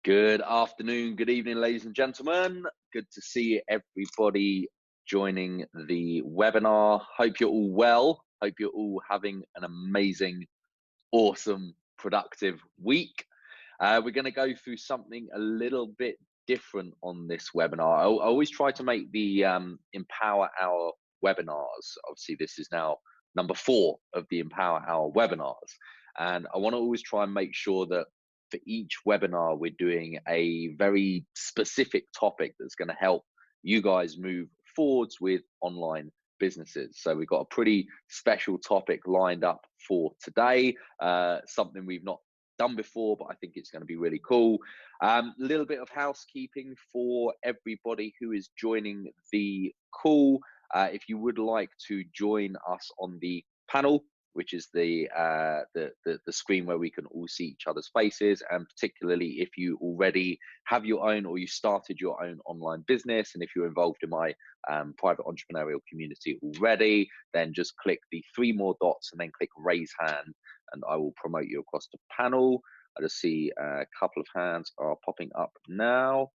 Good afternoon, good evening, ladies and gentlemen. Good to see everybody joining the webinar. Hope you're all well. Hope you're all having an amazing, awesome, productive week. We're going to go through something a little bit different on this webinar. I always try to make the Empower Hour webinars. Obviously, this is now number 4 of the Empower Hour webinars. And I want to always try and make sure that for each webinar, we're doing a very specific topic that's going to help you guys move forwards with online businesses. So we've got a pretty special topic lined up for today, something we've not done before, but I think it's going to be really cool. A little bit of housekeeping for everybody who is joining the call. If you would like to join us on the panel, which is the screen where we can all see each other's faces, and particularly if you already have your own or you started your own online business, and if you're involved in my private entrepreneurial community already, then just click the 3 more dots and then click raise hand, and I will promote you across the panel. I just see a couple of hands are popping up now.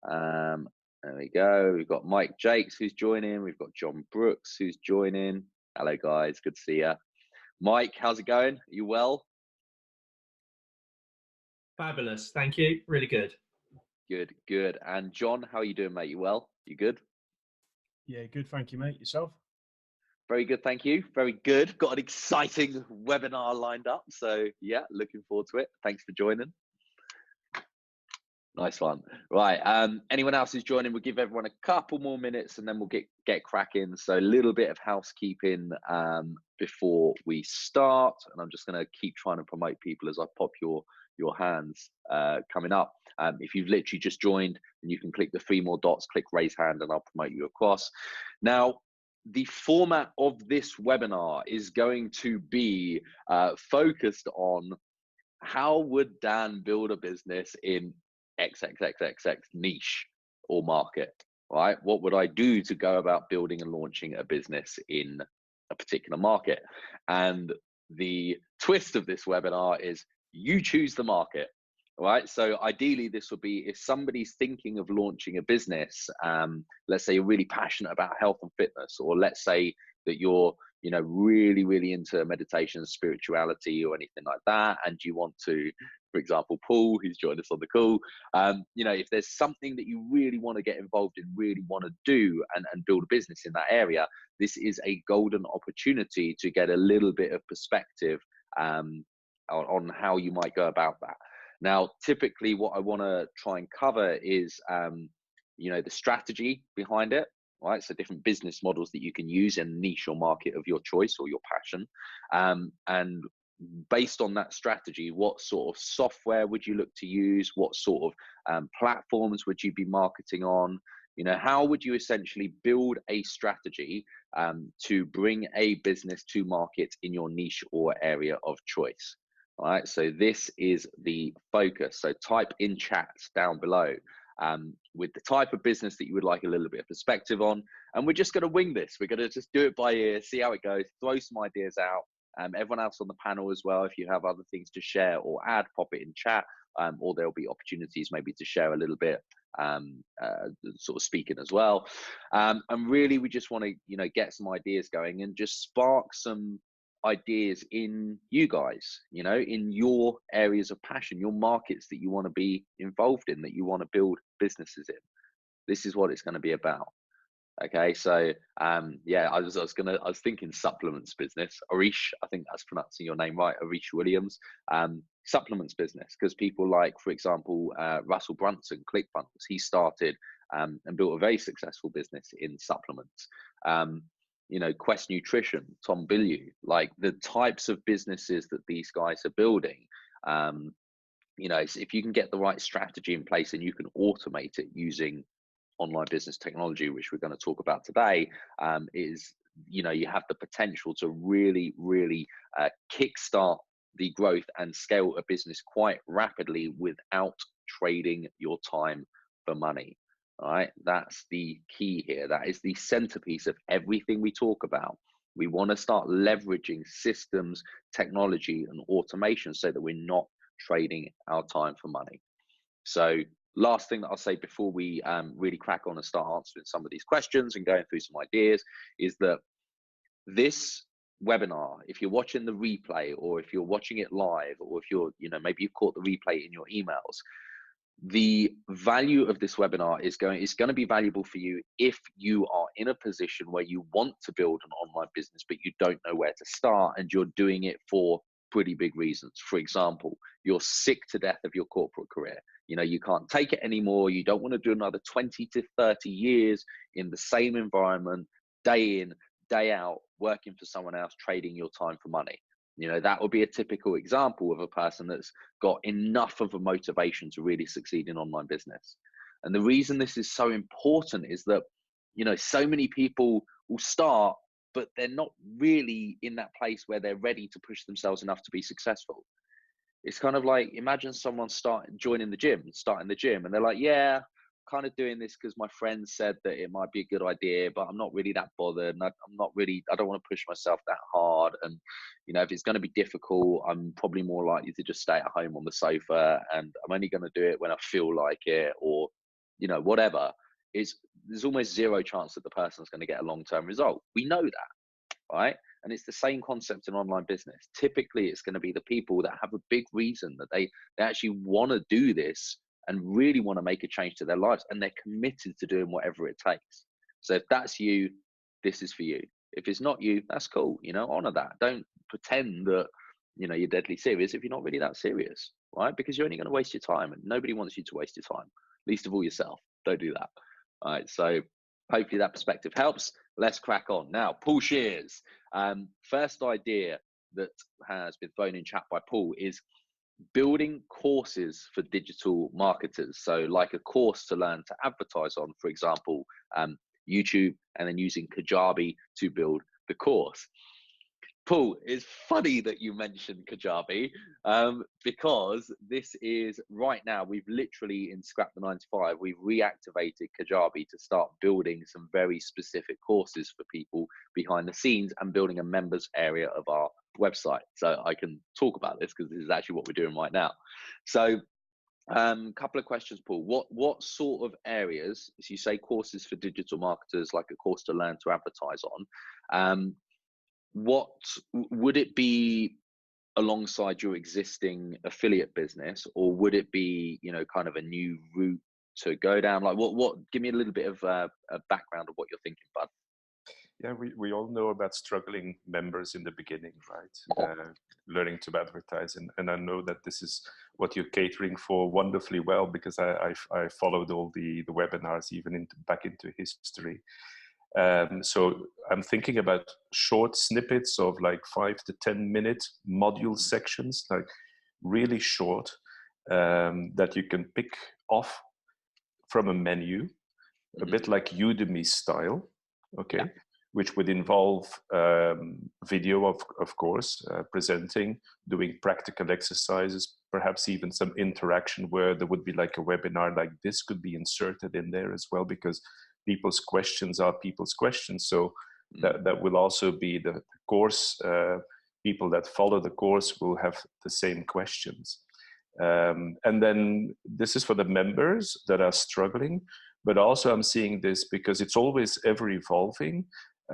There we go. We've got Mike Jakes who's joining. We've got John Brooks who's joining. Hello guys, good to see you. Mike, how's it going? Are you well? Fabulous, thank you. Really good. Good, good. And John, how are you doing, mate? You well? You good? Yeah, good. Thank you, mate. Yourself? Very good, thank you. Very good. Got an exciting webinar lined up. So yeah, looking forward to it. Thanks for joining. Nice one. Right. Anyone else who's joining, we'll give everyone a couple more minutes and then we'll get cracking. So a little bit of housekeeping before we start. And I'm just going to keep trying to promote people as I pop your hands coming up. If you've literally just joined, then you can click the 3 more dots, click raise hand, and I'll promote you across. Now, the format of this webinar is going to be focused on how would Dan build a business in XXXXX niche or market, right? What would I do to go about building and launching a business in a particular market? And the twist of this webinar is you choose the market, right? So ideally this would be if somebody's thinking of launching a business, let's say you're really passionate about health and fitness, or let's say that you're really into meditation and spirituality or anything like that, and you want to, for example, Paul, who's joined us on the call, if there's something that you really want to get involved in, really want to do and build a business in that area, this is a golden opportunity to get a little bit of perspective on how you might go about that. Now, typically what I want to try and cover is, the strategy behind it, right? So different business models that you can use in niche or market of your choice or your passion. And based on that strategy, what sort of software would you look to use? What sort of platforms would you be marketing on? How would you essentially build a strategy to bring a business to market in your niche or area of choice? All right, so this is the focus. So type in chats down below with the type of business that you would like a little bit of perspective on. And we're just going to wing this. We're going to just do it by ear, see how it goes, throw some ideas out. Everyone else on the panel as well, if you have other things to share or add, pop it in chat, or there'll be opportunities maybe to share a little bit, sort of speaking as well. And really, we just want to, get some ideas going and just spark some ideas in you guys, in your areas of passion, your markets that you want to be involved in, that you want to build businesses in. This is what it's going to be about. Okay, so yeah, I was thinking supplements business. Arish, I think that's pronouncing your name right, Arish Williams. Supplements business, because people like, for example, Russell Brunson, ClickFunnels, he started and built a very successful business in supplements. Quest Nutrition, Tom Bilyeu, like the types of businesses that these guys are building. If you can get the right strategy in place and you can automate it using online business technology, which we're going to talk about today, you have the potential to really kickstart the growth and scale a business quite rapidly without trading your time for money. All right, that's the key here. That is the centerpiece of everything we talk about. We want to start leveraging systems, technology, and automation so that we're not trading our time for money. So last thing that I'll say before we really crack on and start answering some of these questions and going through some ideas is that this webinar, if you're watching the replay or if you're watching it live, or if you're, maybe you caught the replay in your emails, the value of this webinar is going to be valuable for you if you are in a position where you want to build an online business, but you don't know where to start and you're doing it for pretty big reasons. For example, you're sick to death of your corporate career. You can't take it anymore. You don't want to do another 20 to 30 years in the same environment, day in, day out, working for someone else, trading your time for money. That would be a typical example of a person that's got enough of a motivation to really succeed in online business. And the reason this is so important is that, so many people will start, but they're not really in that place where they're ready to push themselves enough to be successful. It's kind of like, imagine someone starting the gym, and they're like, yeah, kind of doing this because my friend said that it might be a good idea, but I'm not really that bothered. And I don't want to push myself that hard. And, if it's going to be difficult, I'm probably more likely to just stay at home on the sofa, and I'm only going to do it when I feel like it, or, whatever. There's almost zero chance that the person's going to get a long-term result. We know that, right? And it's the same concept in online business. Typically, it's going to be the people that have a big reason that they actually want to do this and really want to make a change to their lives, and they're committed to doing whatever it takes. So if that's you, this is for you. If it's not you, that's cool. Honor that. Don't pretend that, you're deadly serious if you're not really that serious, right? Because you're only going to waste your time, and nobody wants you to waste your time, least of all yourself. Don't do that. All right. So hopefully that perspective helps. Let's crack on. Now, Paul Shears, first idea that has been thrown in chat by Paul is building courses for digital marketers. So like a course to learn to advertise on, for example, YouTube, and then using Kajabi to build the course. Paul, it's funny that you mentioned Kajabi, because this is right now, we've literally in Scrap the 9 to 5, we've reactivated Kajabi to start building some very specific courses for people behind the scenes and building a members area of our website. So I can talk about this because this is actually what we're doing right now. So couple of questions, Paul. What sort of areas, as you say, courses for digital marketers, like a course to learn to advertise on, what would it be alongside your existing affiliate business, or would it be, kind of a new route to go down? Like what give me a little bit of a background of what you're thinking, bud. Yeah, we all know about struggling members in the beginning, right? Learning to advertise, and I know that this is what you're catering for wonderfully well, because I followed all the webinars even back into history. So I'm thinking about short snippets of like 5 to 10 minute module sections, like really short, that you can pick off from a menu, a bit like Udemy style, okay, yeah. Which would involve video, of course, presenting, doing practical exercises, perhaps even some interaction where there would be like a webinar like this could be inserted in there as well, because people's questions are people's questions. So that will also be the course. People that follow the course will have the same questions. And then this is for the members that are struggling, but also I'm seeing this because it's always ever evolving.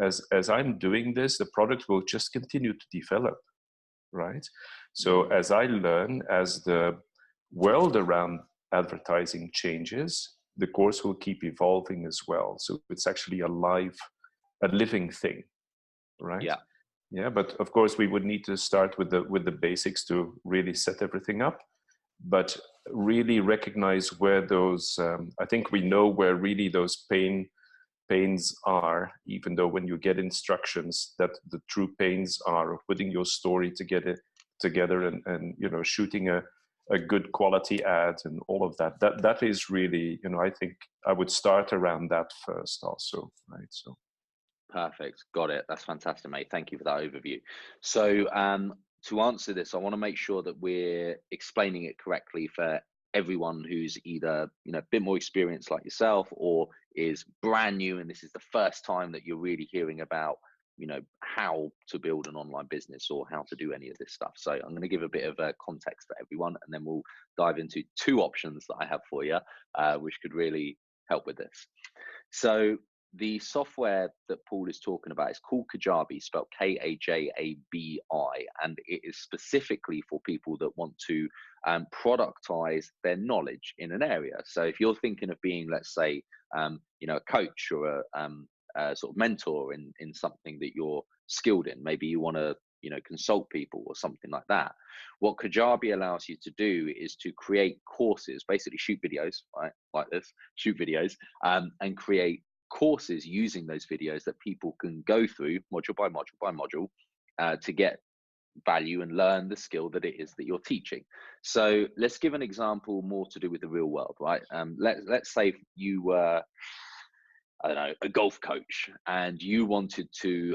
As I'm doing this, the product will just continue to develop, right? So as I learn, as the world around advertising changes, the course will keep evolving as well. So it's actually a living thing, right? Yeah. Yeah, but of course we would need to start with the basics to really set everything up, but really recognize where those, I think we know where really those pains are, even though when you get instructions that the true pains are of putting your story together and shooting a good quality ad and all of that is really, I think I would start around that first also, right? So perfect, got it. That's fantastic, mate. Thank you for that overview. So to answer this, I want to make sure that we're explaining it correctly for everyone who's either a bit more experienced like yourself, or is brand new and this is the first time that you're really hearing about how to build an online business or how to do any of this stuff. So I'm going to give a bit of context for everyone, and then we'll dive into 2 options that I have for you, which could really help with this. So the software that Paul is talking about is called Kajabi, spelled Kajabi, and it is specifically for people that want to productize their knowledge in an area. So if you're thinking of being, let's say, a coach or a sort of mentor in something that you're skilled in, maybe you want to consult people or something like that, what Kajabi allows you to do is to create courses, basically shoot videos, right, like this, shoot videos, and create courses using those videos that people can go through module by module by module to get value and learn the skill that it is that you're teaching. So let's give an example more to do with the real world, right? Let's say you were, I don't know, a golf coach, and you wanted to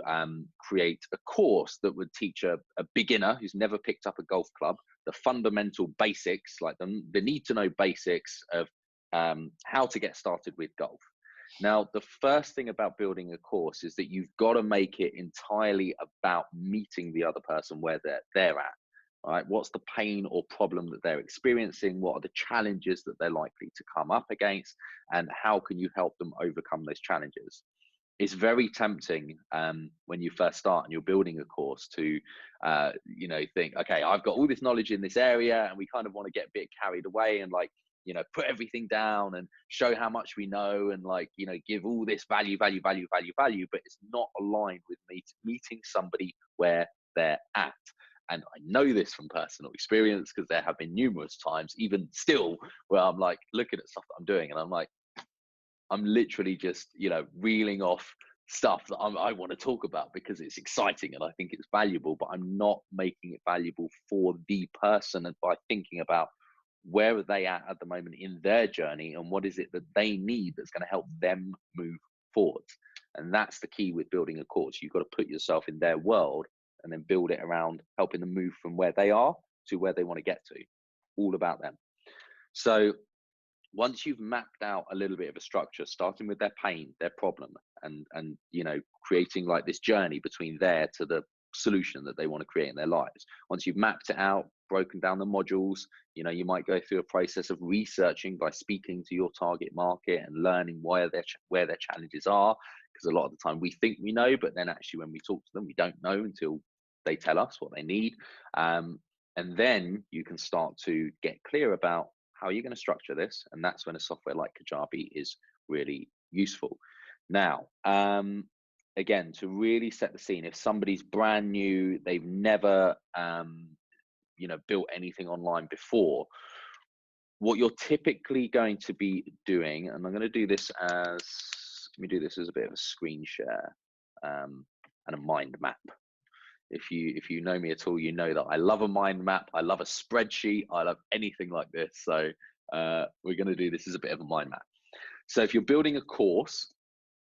create a course that would teach a beginner who's never picked up a golf club the fundamental basics, like the need to know basics of how to get started with golf. Now, the first thing about building a course is that you've got to make it entirely about meeting the other person where they're at. Right? What's the pain or problem that they're experiencing? What are the challenges that they're likely to come up against? And how can you help them overcome those challenges? It's very tempting when you first start and you're building a course to, think, okay, I've got all this knowledge in this area, and we kind of want to get a bit carried away and put everything down and show how much we know and give all this value, but it's not aligned with meeting somebody where they're at. And I know this from personal experience because there have been numerous times, even still, where I'm like looking at stuff that I'm doing and I'm like, I'm literally just, reeling off stuff that I want to talk about because it's exciting and I think it's valuable, but I'm not making it valuable for the person, and by thinking about where are they at the moment in their journey and what is it that they need that's going to help them move forward. And that's the key with building a course. You've got to put yourself in their world and then build it around helping them move from where they are to where they want to get to. All about them. So once you've mapped out a little bit of a structure, starting with their pain, their problem, and creating like this journey between there to the solution that they want to create in their lives. Once you've mapped it out, broken down the modules, you might go through a process of researching by speaking to your target market and learning where their challenges are. Because a lot of the time we think we know, but then actually when we talk to them, we don't know until they tell us what they need. And then you can start to get clear about how you're going to structure this. And that's when a software like Kajabi is really useful. Now, again, to really set the scene, if somebody's brand new, they've never, built anything online before, what you're typically going to be doing, and I'm going to do this as, let me do this as a bit of a screen share and a mind map. If you know me at all, you know that I love a mind map. I love a spreadsheet. I love anything like this. So we're going to do this as a bit of a mind map. So if you're building a course,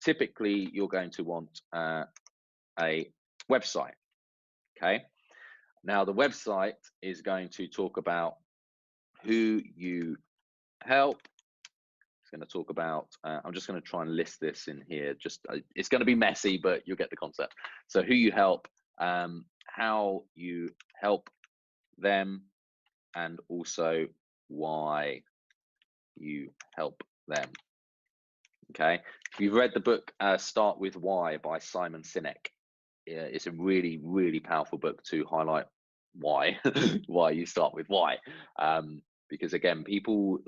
typically you're going to want a website. Okay. Now the website is going to talk about who you help. It's going to talk about, I'm just going to try and list this in here. It's going to be messy, but you'll get the concept. So who you help, how you help them, and also why you help them. Okay. If you've read the book, Start With Why by Simon Sinek, it's a really, really powerful book to highlight why, why you start with why. Because again, people,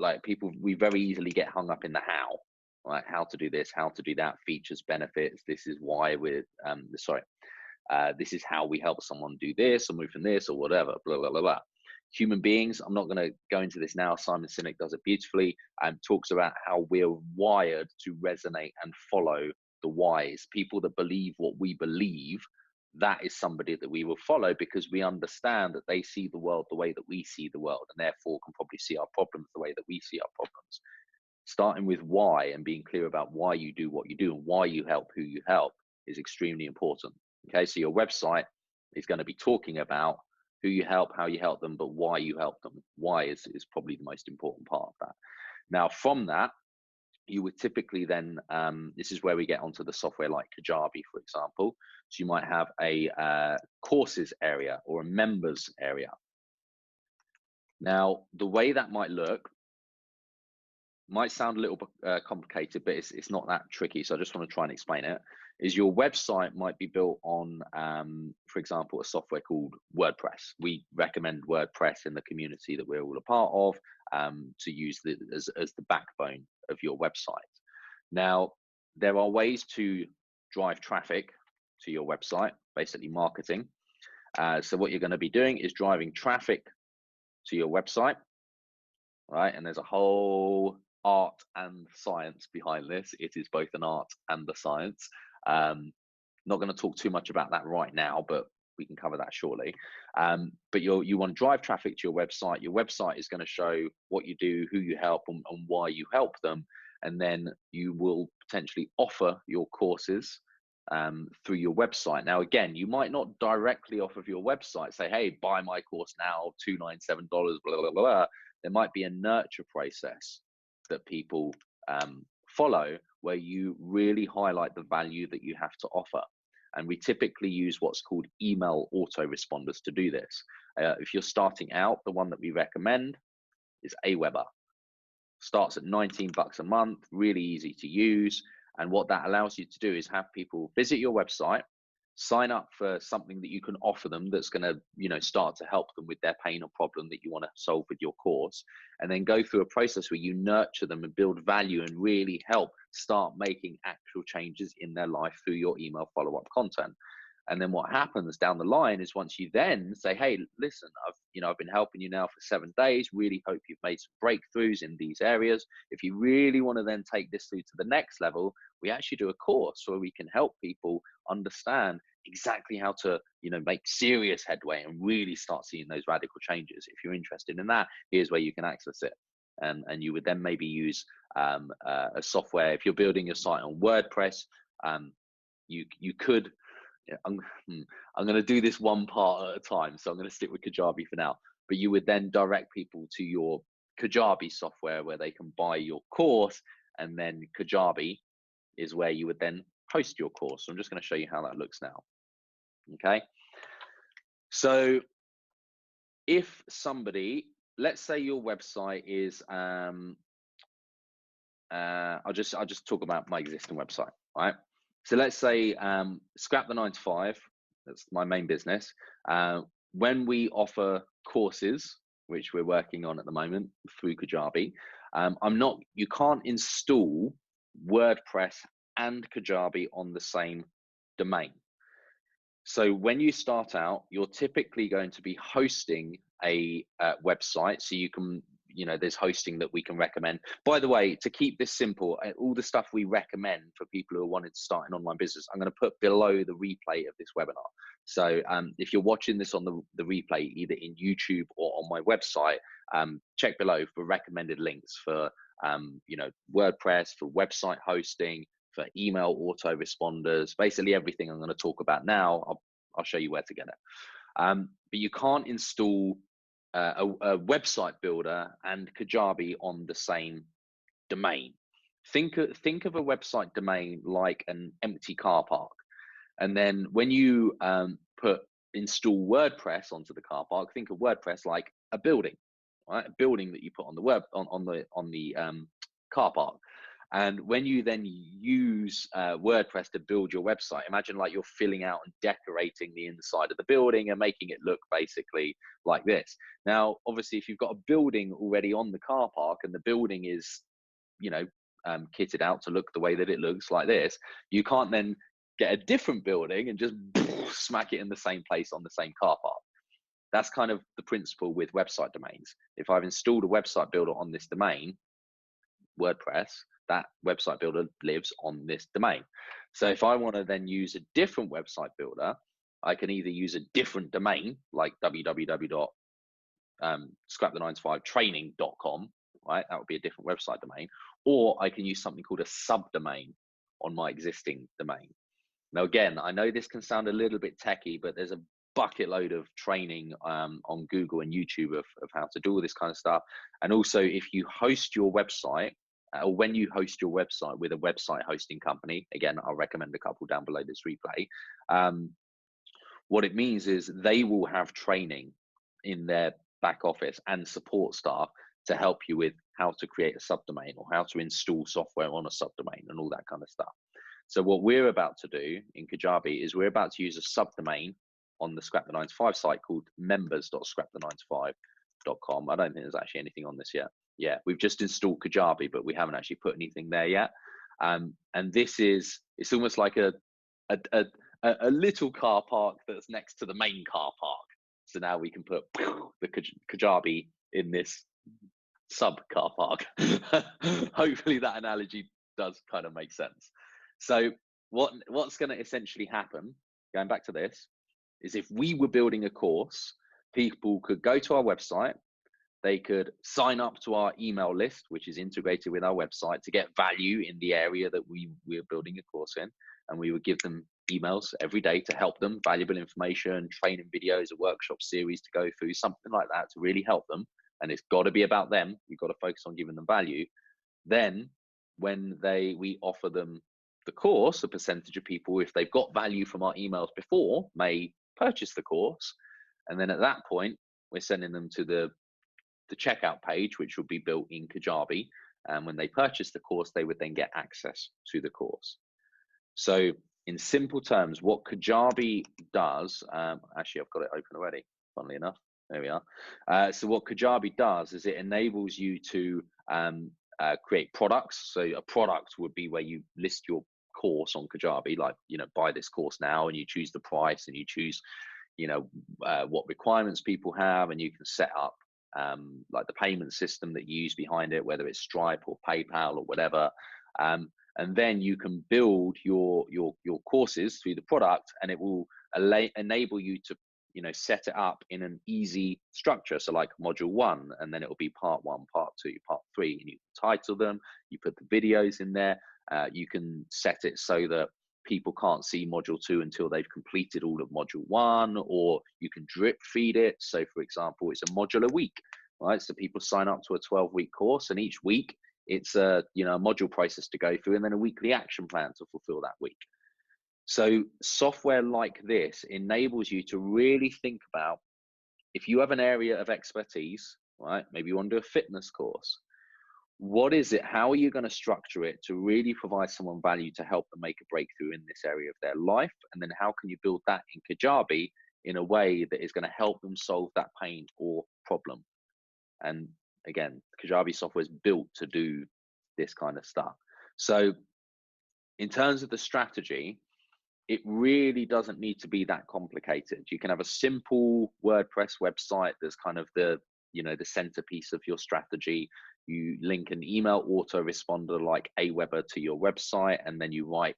we very easily get hung up in the how, right? How to do this, how to do that, features, benefits. This is why this is how we help someone do this or move from this or whatever, blah, blah, blah, blah. Human beings, I'm not going to go into this now. Simon Sinek does it beautifully and talks about how we're wired to resonate and follow the whys. People that believe what we believe, that is somebody that we will follow because we understand that they see the world the way that we see the world and therefore can probably see our problems the way that we see our problems. Starting with why and being clear about why you do what you do and why you help who you help is extremely important. Okay, so your website is going to be talking about who you help, how you help them, but why you help them. Why is probably the most important part of that. Now, from that, you would typically then, this is where we get onto the software like Kajabi, for example. So you might have a courses area or a members area. Now, the way that might look might sound a little bit complicated, but it's not that tricky. So I just want to try and explain it. Is your website might be built on, for example, a software called WordPress. We recommend WordPress in the community that we're all a part of, to use as the backbone of your website. Now, there are ways to drive traffic to your website, basically marketing. So what you're going to be doing is driving traffic to your website, right? And there's a whole art and science behind this. It is both an art and a science. Not going to talk too much about that right now, but we can cover that shortly. But you want to drive traffic to your website. Your website is going to show what you do, who you help, and why you help them. And then you will potentially offer your courses through your website. Now, again, you might not directly off of your website say, hey, buy my course now, $297, blah, blah, blah. There might be a nurture process that people follow where you really highlight the value that you have to offer. And we typically use what's called email autoresponders to do this. If you're starting out, the one that we recommend is Aweber. Starts at $19 a month, really easy to use. And what that allows you to do is have people visit your website, sign up for something that you can offer them that's going to, start to help them with their pain or problem that you want to solve with your course, and then go through a process where you nurture them and build value and really help start making actual changes in their life through your email follow-up content. And then what happens down the line is once you then say, hey, listen, I've been helping you now for 7 days, really hope you've made some breakthroughs in these areas. If you really want to then take this through to the next level, we actually do a course where we can help people understand exactly how to, make serious headway and really start seeing those radical changes. If you're interested in that, here's where you can access it. And you would then maybe use a software. If you're building your site on WordPress, you could, I'm going to do this one part at a time, so I'm going to stick with Kajabi for now. But you would then direct people to your Kajabi software where they can buy your course, and then Kajabi is where you would then host your course. So I'm just going to show you how that looks now. Okay. So if somebody, let's say your website is, I'll just talk about my existing website, right? So let's say scrap the 9 to 5. That's my main business. When we offer courses, which we're working on at the moment through Kajabi, you can't install WordPress and Kajabi on the same domain. So when you start out, you're typically going to be hosting a website. So you can, there's hosting that we can recommend. By the way, to keep this simple, all the stuff we recommend for people who are wanting to start an online business, I'm going to put below the replay of this webinar. So if you're watching this on the replay, either in YouTube or on my website, check below for recommended links for, WordPress, for website hosting, for email autoresponders, basically everything I'm going to talk about now. I'll show you where to get it. But you can't install a website builder and Kajabi on the same domain. Think of a website domain like an empty car park, and then when you install WordPress onto the car park, think of WordPress like a building, right? A building that you put on the car park. And when you then use WordPress to build your website, imagine like you're filling out and decorating the inside of the building and making it look basically like this. Now, obviously, if you've got a building already on the car park and the building is, kitted out to look the way that it looks like this, you can't then get a different building and just smack it in the same place on the same car park. That's kind of the principle with website domains. If I've installed a website builder on this domain, WordPress, that website builder lives on this domain. So if I want to then use a different website builder, I can either use a different domain like www.scrapthe9to5training.com, right? That would be a different website domain, or I can use something called a subdomain on my existing domain. Now, again, I know this can sound a little bit techie, but there's a bucket load of training on Google and YouTube of how to do all this kind of stuff. And also, if you host your website or when you host your website with a website hosting company, again, I'll recommend a couple down below this replay. What it means is they will have training in their back office and support staff to help you with how to create a subdomain or how to install software on a subdomain and all that kind of stuff. So what we're about to do in Kajabi is we're about to use a subdomain on the Scrap the 9 to 5 site called members.scrapthe9to5.com. I don't think there's actually anything on this yet. Yeah, we've just installed Kajabi, but we haven't actually put anything there yet. And this is, it's almost like a little car park that's next to the main car park. So now we can put the Kajabi in this sub car park. Hopefully that analogy does kind of make sense. So what's going to essentially happen, going back to this, is if we were building a course, people could go to our website, they could sign up to our email list, which is integrated with our website to get value in the area that we're building a course in. And we would give them emails every day to help them, valuable information, training videos, a workshop series to go through, something like that to really help them. And it's got to be about them. You've got to focus on giving them value. Then when we offer them the course, a percentage of people, if they've got value from our emails before, may purchase the course. And then at that point, we're sending them to the checkout page, which will be built in Kajabi. And when they purchase the course, they would then get access to the course. So in simple terms, what Kajabi does, actually, I've got it open already, funnily enough. There we are. So what Kajabi does is it enables you to create products. So a product would be where you list your course on Kajabi, like, buy this course now, and you choose the price and you choose, what requirements people have, and you can set up like the payment system that you use behind it, whether it's Stripe or PayPal or whatever. And then you can build your courses through the product, and it will enable you to set it up in an easy structure. So like module 1, and then it will be part 1, part 2, part 3, and you title them, you put the videos in there. You can set it so that people can't see module 2 until they've completed all of module 1, or you can drip feed it. So for example, it's a module a week, right? So people sign up to a 12-week course, and each week it's a module process to go through, and then a weekly action plan to fulfill that week. So software like this enables you to really think about, if you have an area of expertise, right? Maybe you want to do a fitness course. What is it? How are you going to structure it to really provide someone value to help them make a breakthrough in this area of their life? And then how can you build that in Kajabi in a way that is going to help them solve that pain or problem? And again, Kajabi software is built to do this kind of stuff. So in terms of the strategy, it really doesn't need to be that complicated. You can have a simple WordPress website that's kind of the centerpiece of your strategy. You link an email autoresponder like Aweber to your website, and then you write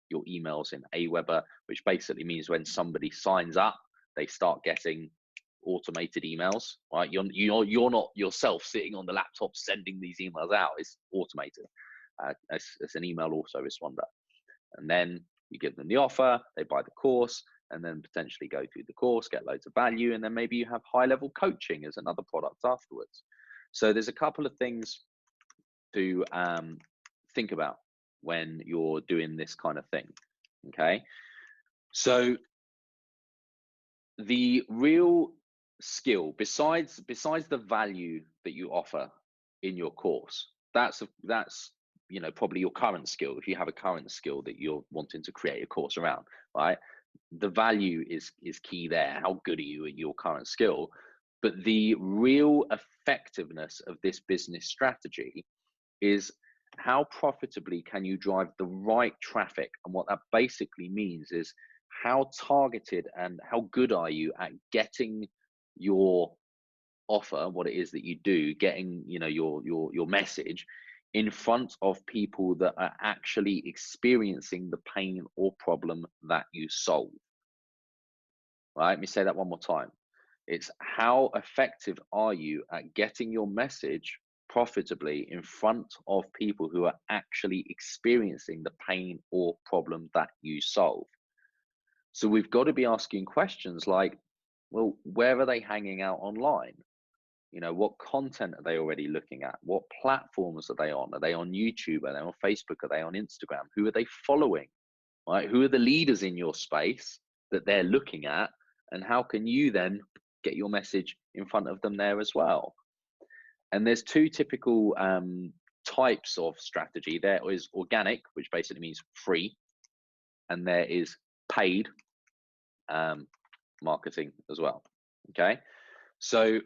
your emails in Aweber, which basically means when somebody signs up, they start getting automated emails, right? You're not yourself sitting on the laptop sending these emails out. It's automated. It's an email autoresponder. And then you give them the offer, they buy the course, and then potentially go through the course, get loads of value, and then maybe you have high-level coaching as another product afterwards. So there's a couple of things to think about when you're doing this kind of thing, okay? So the real skill, besides the value that you offer in your course, that's probably your current skill. If you have a current skill that you're wanting to create a course around, right? The value is key there. How good are you at your current skill? But the real effectiveness of this business strategy is how profitably can you drive the right traffic? And what that basically means is how targeted and how good are you at getting your offer, what it is that you do, getting your message in front of people that are actually experiencing the pain or problem that you solve. Right? Let me say that one more time. It's how effective are you at getting your message profitably in front of people who are actually experiencing the pain or problem that you solve. So we've got to be asking questions like, well, where are they hanging out online? You know, what content are they already looking at? What platforms are they on? Are they on YouTube? Are they on Facebook? Are they on Instagram? Who are they following? Right? Who are the leaders in your space that they're looking at? And how can you then get your message in front of them there as well? And there's two typical types of strategy. There is organic, which basically means free, and there is paid marketing as well. Okay, so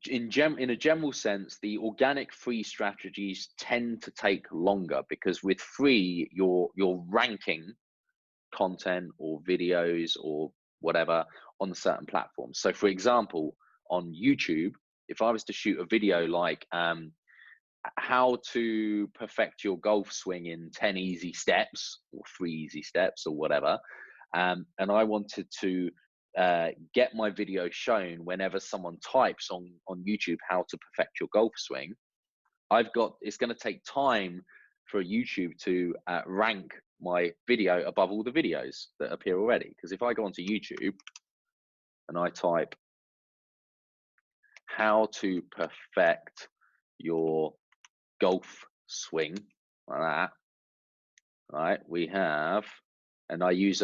in a general sense, the organic free strategies tend to take longer, because with free, you're ranking content or videos or whatever on certain platforms. So for example, on YouTube, if I was to shoot a video like how to perfect your golf swing in 10 easy steps or 3 easy steps or whatever, and I wanted to get my video shown whenever someone types on YouTube how to perfect your golf swing, it's going to take time for YouTube to rank my video above all the videos that appear already. Because if I go onto YouTube and I type how to perfect your golf swing, like that, right, we have, and I use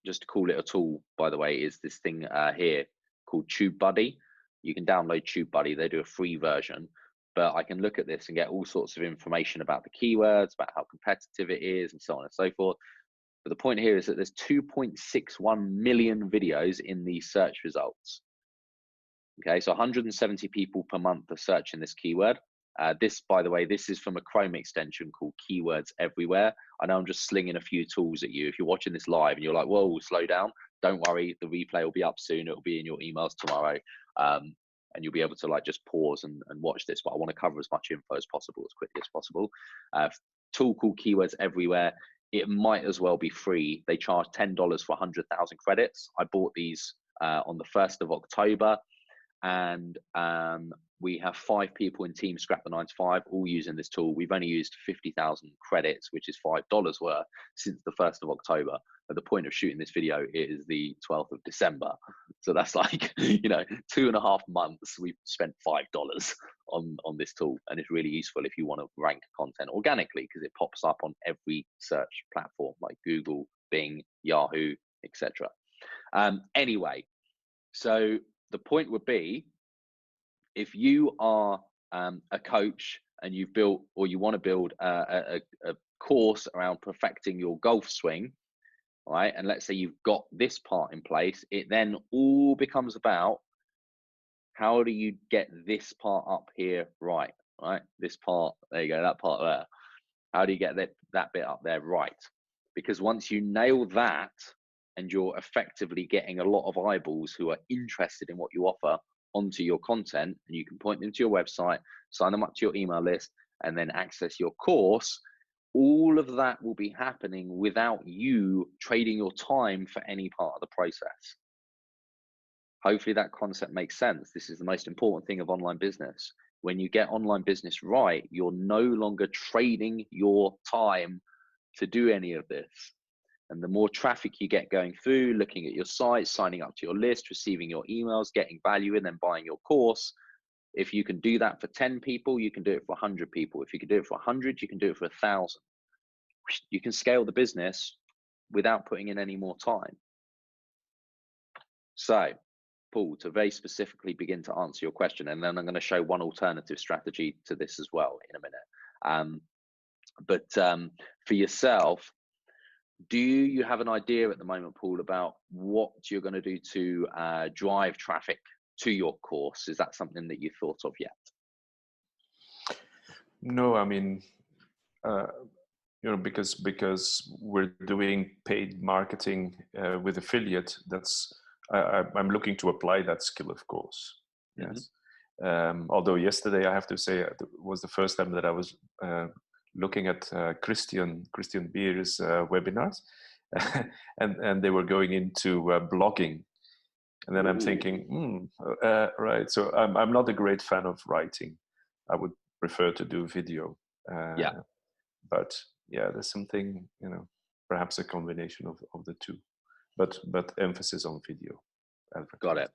just to call it a tool, by the way, is this thing here called TubeBuddy. You can download TubeBuddy. They do a free version, but I can look at this and get all sorts of information about the keywords, about how competitive it is, and so on and so forth. But the point here is that there's 2.61 million videos in these search results. Okay, so 170 people per month are searching this keyword. This, by the way, this is from a Chrome extension called Keywords Everywhere. I know I'm just slinging a few tools at you. If you're watching this live and you're like, whoa, slow down, don't worry. The replay will be up soon. It'll be in your emails tomorrow. And you'll be able to like just pause and watch this. But I want to cover as much info as possible, as quickly as possible. Tool called Keywords Everywhere. It might as well be free. They charge $10 for 100,000 credits. I bought these on the 1st of October. And we have 5 people in Team Scrap the 9 to 5 all using this tool. We've only used 50,000 credits, which is $5 worth, since the 1st of October. At the point of shooting this video, it is the 12th of December. So that's like, you know, 2.5 months we've spent $5 on this tool. And it's really useful if you want to rank content organically, because it pops up on every search platform like Google, Bing, Yahoo, etc. Anyway, so the point would be, if you are a coach and you've built, or you want to build a course around perfecting your golf swing, right? And let's say you've got this part in place, it then all becomes about how do you get this part up here right? This part, there you go, that part there. How do you get that bit up there right? Because once you nail that, and you're effectively getting a lot of eyeballs who are interested in what you offer onto your content, and you can point them to your website, sign them up to your email list, and then access your course, all of that will be happening without you trading your time for any part of the process. Hopefully that concept makes sense. This is the most important thing of online business. When you get online business right, you're no longer trading your time to do any of this. And the more traffic you get going through, looking at your site, signing up to your list, receiving your emails, getting value, and then buying your course, if you can do that for 10 people, you can do it for 100 people. If you can do it for 100, you can do it for 1,000. You can scale the business without putting in any more time. So, Paul, to very specifically begin to answer your question, and then I'm going to show one alternative strategy to this as well in a minute. But for yourself, do you have an idea at the moment, Paul, about what you're going to do to drive traffic to your course? Is that something that you thought of yet? No, I mean, you know, because we're doing paid marketing with affiliate. I'm looking to apply that skill, of course. Yes. Although yesterday, I have to say, it was the first time that I was looking at Christian Beer's webinars, and they were going into blogging, and then I'm thinking, right. So I'm not a great fan of writing. I would prefer to do video. But yeah, there's something, you know, perhaps a combination of the two, but emphasis on video. Got it.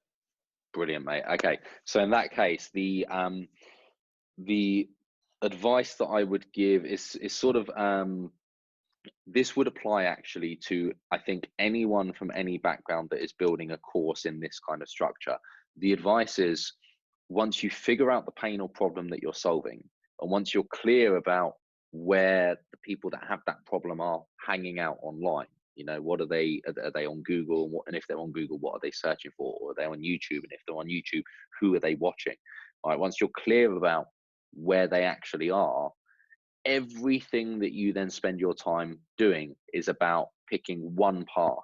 Brilliant, mate. Okay, so in that case, the advice that I would give is sort of this would apply actually to, I think, anyone from any background that is building a course in this kind of structure. The advice is, once you figure out the pain or problem that you're solving, and once you're clear about where the people that have that problem are hanging out online, you know, what are they on Google, and if they're on Google, what are they searching for? Or are they on YouTube? And if they're on YouTube, who are they watching? All right, once you're clear about where they actually are, everything that you then spend your time doing is about picking one path.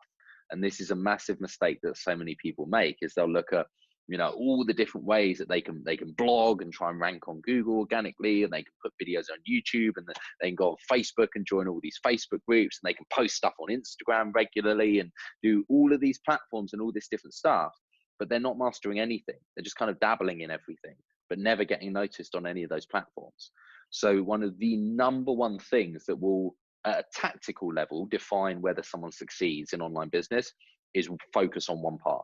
And this is a massive mistake that so many people make, is they'll look at, you know, all the different ways that they can blog and try and rank on Google organically, and they can put videos on YouTube, and they can go on Facebook and join all these Facebook groups, and they can post stuff on Instagram regularly and do all of these platforms and all this different stuff, but they're not mastering anything. They're just kind of dabbling in everything, but never getting noticed on any of those platforms. So one of the number one things that will, at a tactical level, define whether someone succeeds in online business is focus on one path.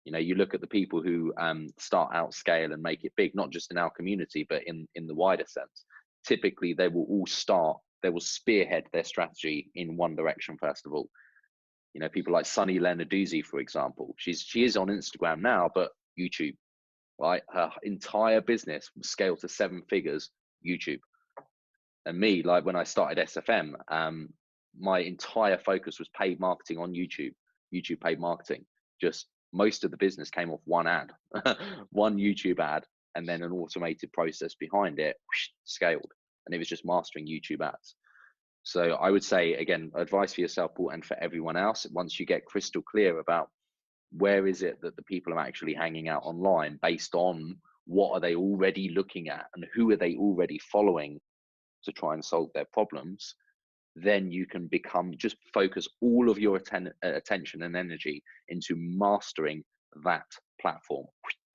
You know, you look at the people who start out, scale, and make it big, not just in our community, but in the wider sense. Typically, they will spearhead their strategy in one direction first of all. You know, people like Sunny Lenarduzzi, for example. She is on Instagram now, but YouTube, right? Her entire business was scaled to 7 figures, YouTube. And me, like when I started SFM, my entire focus was paid marketing on YouTube paid marketing. Just most of the business came off one ad, one YouTube ad, and then an automated process behind it, scaled. And it was just mastering YouTube ads. So I would say, again, advice for yourself, Paul, and for everyone else, once you get crystal clear about where is it that the people are actually hanging out online, based on what are they already looking at and who are they already following to try and solve their problems, then you can just focus all of your attention and energy into mastering that platform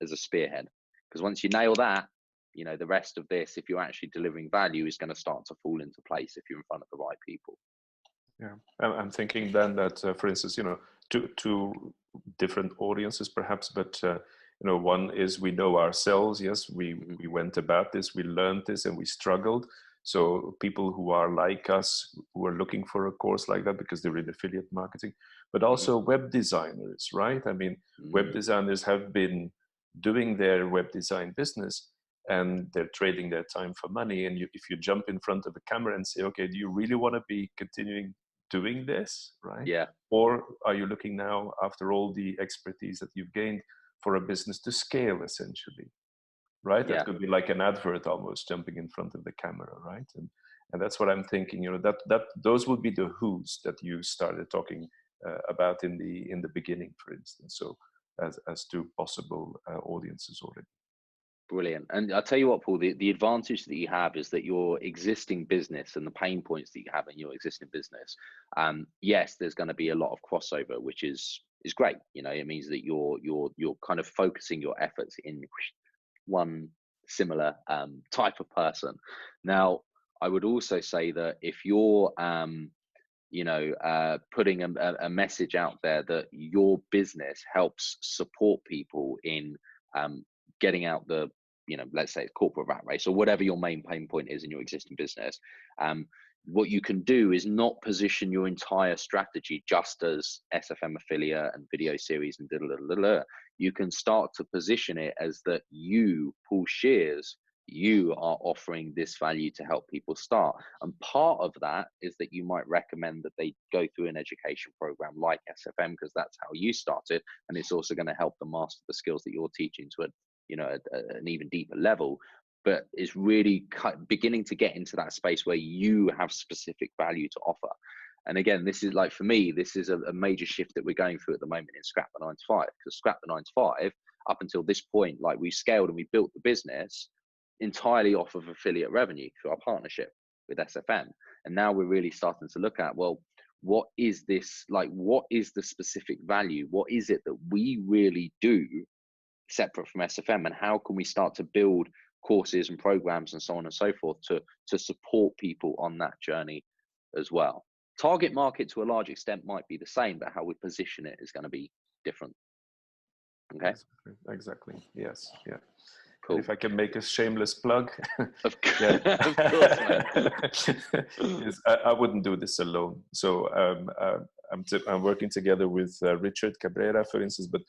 as a spearhead. Because once you nail that, you know, the rest of this, if you're actually delivering value, is going to start to fall into place if you're in front of the right people. Yeah, I'm thinking then that, for instance, you know, two different audiences perhaps, but you know, one is we know ourselves. Yes, we went about this, we learned this, and we struggled. So people who are like us, who are looking for a course like that because they're in affiliate marketing, but also web designers, right? I mean, web designers have been doing their web design business, and they're trading their time for money. And if you jump in front of a camera and say, okay, do you really want to be continuing doing this, right? Yeah. Or are you looking now, after all the expertise that you've gained, for a business to scale, essentially, right? Yeah. That could be like an advert, almost jumping in front of the camera, right? And that's what I'm thinking. You know, that those would be the who's that you started talking about in the beginning, for instance. So as two possible audiences already. Brilliant. And I'll tell you what, Paul, the advantage that you have is that your existing business and the pain points that you have in your existing business, yes, there's going to be a lot of crossover, which is great. You know, it means that you're kind of focusing your efforts in one similar type of person. Now, I would also say that if you're you know, putting a message out there that your business helps support people in getting out the, you know, let's say corporate rat race or whatever your main pain point is in your existing business, what you can do is not position your entire strategy just as SFM affiliate and video series and you can start to position it as that you, Paul Shears, you are offering this value to help people start. And part of that is that you might recommend that they go through an education program like SFM, because that's how you started. And it's also going to help them master the skills that you're teaching to an even deeper level. But it's really beginning to get into that space where you have specific value to offer. And again, this is like, for me, this is a major shift that we're going through at the moment in Scrap the 9 to 5, because Scrap the 9 to 5, up until this point, like, we scaled and we built the business entirely off of affiliate revenue through our partnership with SFM. And now we're really starting to look at, well, what is this, like, what is the specific value? What is it that we really do separate from SFM? And how can we start to build courses and programs and so on and so forth to support people on that journey as well? Target market to a large extent might be the same, but how we position it is going to be different. Okay. Exactly. Yes. Yeah. Cool. And if I can make a shameless plug, Of of course, mate. yes, I wouldn't do this alone. So I'm working together with Richard Cabrera, for instance. But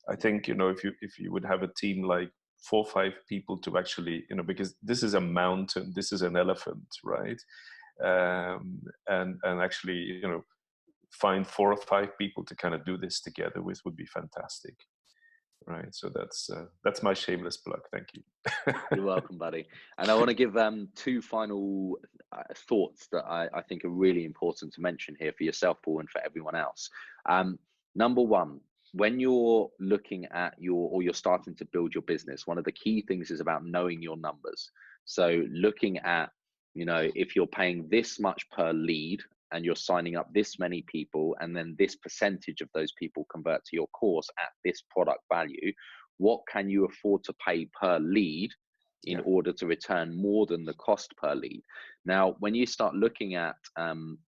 I think, you know, if you would have a team like 4 or 5 people to actually, you know, because this is a mountain, this is an elephant, right? And actually, you know, find 4 or 5 people to kind of do this together with would be fantastic. Right, so that's my shameless plug. Thank you. You're welcome, buddy. And I want to give 2 final thoughts that I think are really important to mention here for yourself, Paul, and for everyone else. Number one, when you're looking at you're starting to build your business, one of the key things is about knowing your numbers. So looking at, you know, if you're paying this much per lead and you're signing up this many people, and then this percentage of those people convert to your course at this product value, what can you afford to pay per lead in order to return more than the cost per lead? Now, when you start looking at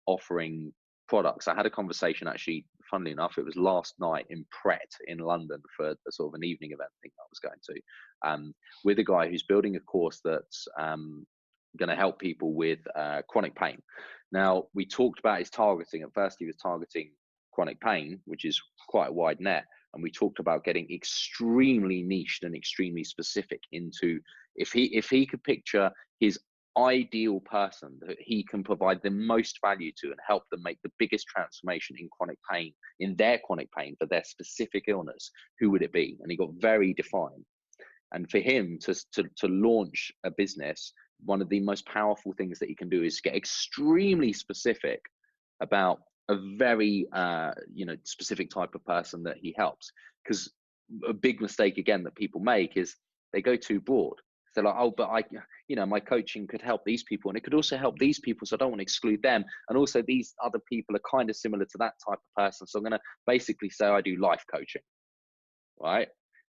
offering products, I had a conversation, actually, funnily enough, it was last night in Pret in London for a sort of an evening event thing I was going to, with a guy who's building a course that's going to help people with chronic pain. Now, we talked about his targeting. At first, he was targeting chronic pain, which is quite a wide net. And we talked about getting extremely niched and extremely specific into, if he could picture his ideal person that he can provide the most value to and help them make the biggest transformation in chronic pain, in their chronic pain for their specific illness, who would it be? And he got very defined. And for him to launch a business, one of the most powerful things that he can do is get extremely specific about a very specific type of person that he helps. Because a big mistake again that people make is they go too broad. They're like, oh, but my coaching could help these people, and it could also help these people, so I don't want to exclude them. And also these other people are kind of similar to that type of person, so I'm going to basically say I do life coaching, right?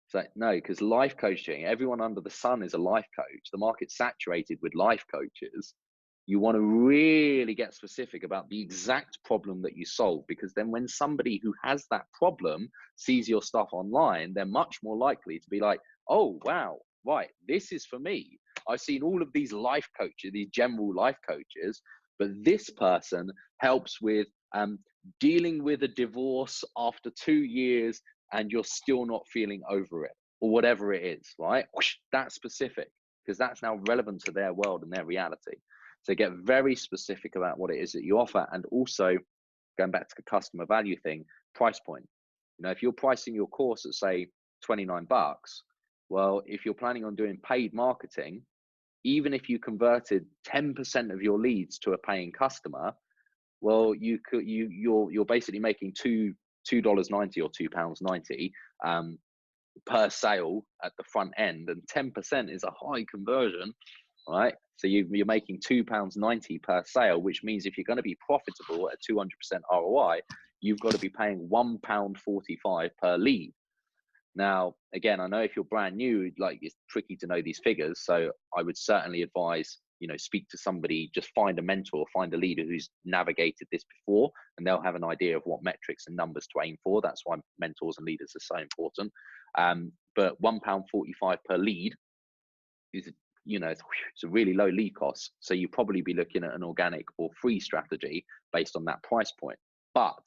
So no, because life coaching, everyone under the sun is a life coach. The market's saturated with life coaches. You want to really get specific about the exact problem that you solve, because then when somebody who has that problem sees your stuff online, they're much more likely to be like, oh, wow, right, this is for me. I've seen all of these life coaches, these general life coaches, but this person helps with dealing with a divorce after 2 years and you're still not feeling over it, or whatever it is, right? That's specific, because that's now relevant to their world and their reality. So get very specific about what it is that you offer. And also, going back to the customer value thing, price point. You know, if you're pricing your course at, say, $29, well, if you're planning on doing paid marketing, even if you converted 10% of your leads to a paying customer, well, you're basically making $2.90 or £2.90 per sale at the front end, and 10% is a high conversion, right? So you're making £2.90 per sale, which means if you're going to be profitable at 200% ROI, you've got to be paying £1.45 per lead. Now, again, I know if you're brand new, like, it's tricky to know these figures. So I would certainly advise, speak to somebody, just find a mentor, find a leader who's navigated this before, and they'll have an idea of what metrics and numbers to aim for. That's why mentors and leaders are so important. But £1.45 per lead is, it's a really low lead cost. So you'll probably be looking at an organic or free strategy based on that price point. But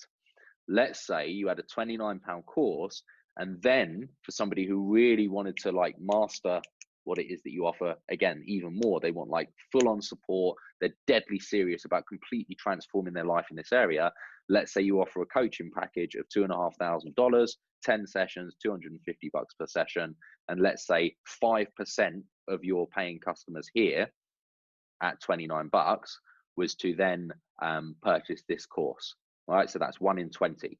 let's say you had a £29 course, and then for somebody who really wanted to master what it is that you offer, again, even more, they want full on support. They're deadly serious about completely transforming their life in this area. Let's say you offer a coaching package of $2,500, 10 sessions, $250 per session. And let's say 5% of your paying customers here at $29 was to then purchase this course. All right, so that's 1 in 20.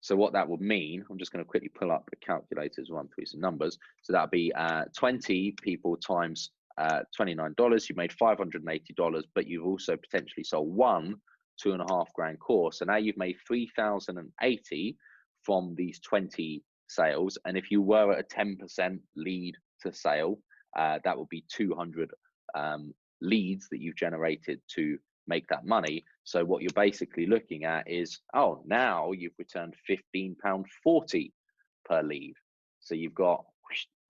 So what that would mean, I'm just going to quickly pull up the calculators, run through some numbers. So that'd be 20 people times $29. You made $580, but you've also potentially sold one $2.5 course. So now you've made $3,080 from these 20 sales. And if you were at a 10% lead to sale, that would be 200 leads that you've generated to make that money. So what you're basically looking at is, now you've returned £15.40 per lead. So you've got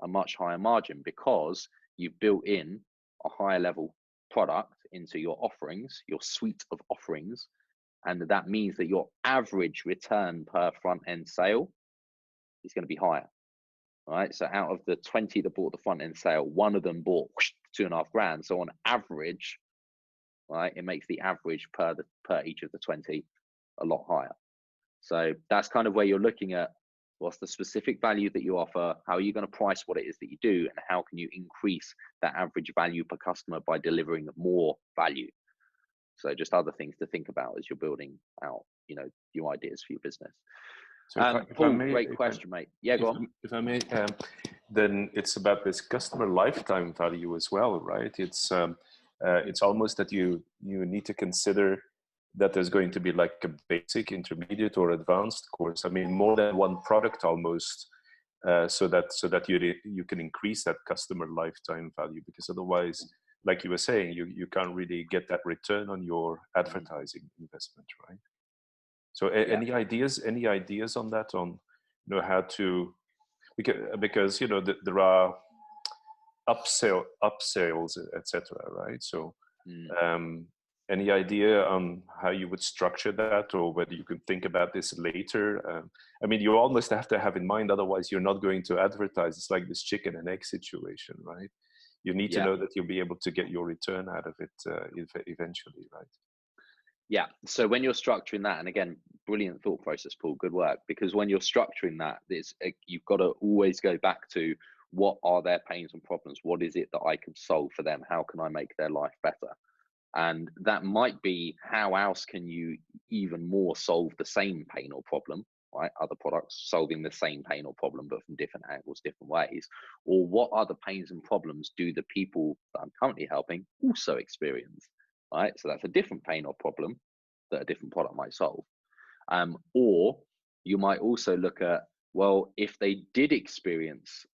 a much higher margin because you've built in a higher level product into your offerings, your suite of offerings. And that means that your average return per front end sale is going to be higher. Right. So out of the 20 that bought the front end sale, one of them bought 2.5 grand. So on average, right, it makes the average per each of the 20 a lot higher. So that's kind of where you're looking at what's the specific value that you offer, how are you going to price what it is that you do, and how can you increase that average value per customer by delivering more value. So just other things to think about as you're building out, your ideas for your business. So if Paul, I may, great question, mate. Yeah, go on. If I may, then it's about this customer lifetime value as well, right? It's almost that you need to consider that there's going to be like a basic, intermediate, or advanced course. I mean, more than one product almost, so that you can increase that customer lifetime value, because otherwise, like you were saying, you can't really get that return on your advertising investment, right? So any ideas on that, on how to, because there are upsales, etc., right? So any idea on how you would structure that, or whether you can think about this later? I mean, you almost have to have in mind, otherwise you're not going to advertise. It's like this chicken and egg situation, right? You need to know that you'll be able to get your return out of it eventually, right? Yeah. So when you're structuring that, and again, brilliant thought process, Paul, good work, because when you're structuring that, you've got to always go back to what are their pains and problems? What is it that I can solve for them? How can I make their life better? And that might be, how else can you even more solve the same pain or problem, right? Other products solving the same pain or problem, but from different angles, different ways. Or what other pains and problems do the people that I'm currently helping also experience, right? So that's a different pain or problem that a different product might solve. Or you might also look at, well, if they did experience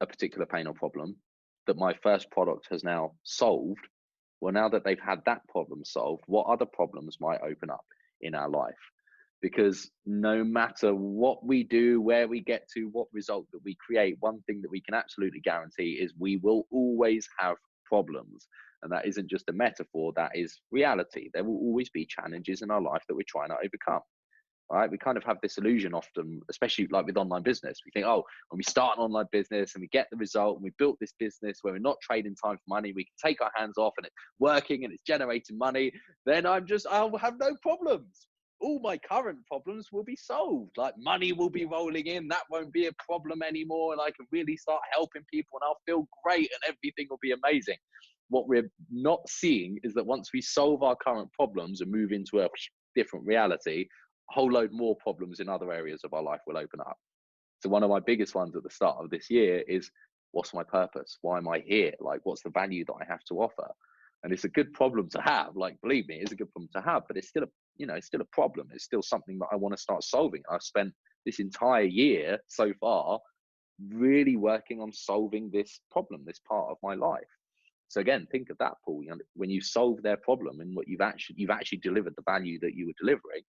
a particular pain or problem that my first product has now solved, well, now that they've had that problem solved, what other problems might open up in our life? Because no matter what we do, where we get to, what result that we create, one thing that we can absolutely guarantee is we will always have problems. And that isn't just a metaphor, that is reality. There will always be challenges in our life that we're trying to overcome. Right? We kind of have this illusion often, especially like with online business. We think, oh, when we start an online business and we get the result and we built this business where we're not trading time for money, we can take our hands off and it's working and it's generating money, then I'll have no problems. All my current problems will be solved. Like money will be rolling in. That won't be a problem anymore. And I can really start helping people and I'll feel great and everything will be amazing. What we're not seeing is that once we solve our current problems and move into a different reality, a whole load more problems in other areas of our life will open up. So one of my biggest ones at the start of this year is, what's my purpose? Why am I here? Like, what's the value that I have to offer? And it's a good problem to have. Like, believe me, it's a good problem to have, but it's still it's still a problem. It's still something that I want to start solving. I've spent this entire year so far really working on solving this problem, this part of my life. So again, think of that, Paul. When you solve their problem and what you've actually delivered the value that you were delivering,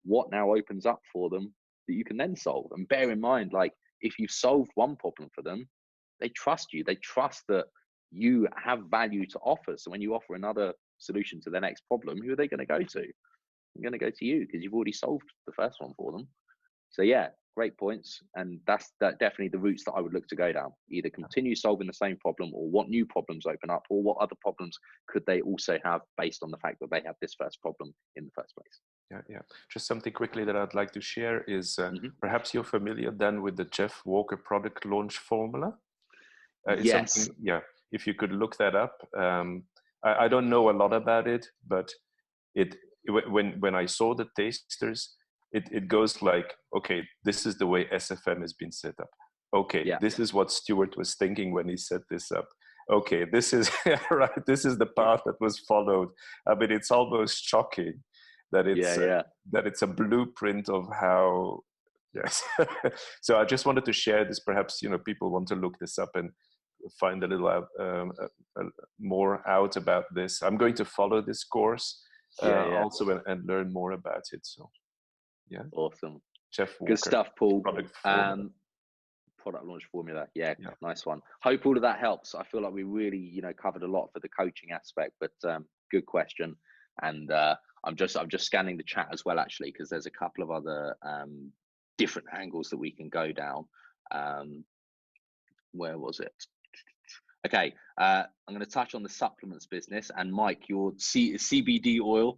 what now opens up for them that you can then solve? And bear in mind, like, if you've solved one problem for them, they trust you. They trust that you have value to offer. So when you offer another solution to their next problem, who are they going to go to? They're going to go to you because you've already solved the first one for them. So yeah, great points. And that's definitely the routes that I would look to go down. Either continue solving the same problem, or what new problems open up, or what other problems could they also have based on the fact that they have this first problem in the first place. Yeah. Just something quickly that I'd like to share is perhaps you're familiar then with the Jeff Walker product launch formula. Yes. If you could look that up. I don't know a lot about it, but when I saw the tasters, it goes like, okay, this is the way SFM has been set up. Okay, this is what Stuart was thinking when he set this up. Okay, this is right. This is the path that was followed. I mean, it's almost shocking that it's a blueprint of how. Yes. So I just wanted to share this. Perhaps people want to look this up and find a little more out about this. I'm going to follow this course also and learn more about it. So. Yeah. Awesome. Jeff Walker. Good stuff, Paul. product launch formula. Yeah, Yeah. nice one. Hope all of that helps. I feel like we really, you know, covered a lot for the coaching aspect, but good question. And I'm just scanning the chat as well, actually, because there's a couple of other different angles that we can go down. Where was it? Okay, I'm going to touch on the supplements business, and Mike, your CBD oil,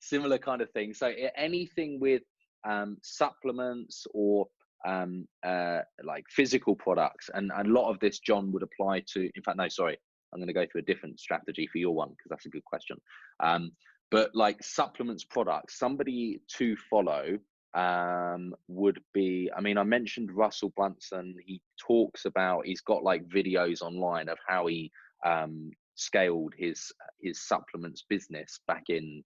similar kind of thing. So anything with supplements or like physical products, and a lot of this, John, would apply to, in fact, no, sorry, I'm going to go through a different strategy for your one, because that's a good question. But like supplements products, somebody to follow would be, I mean, I mentioned Russell Brunson. He talks about, he's got like videos online of how he scaled his supplements business back in,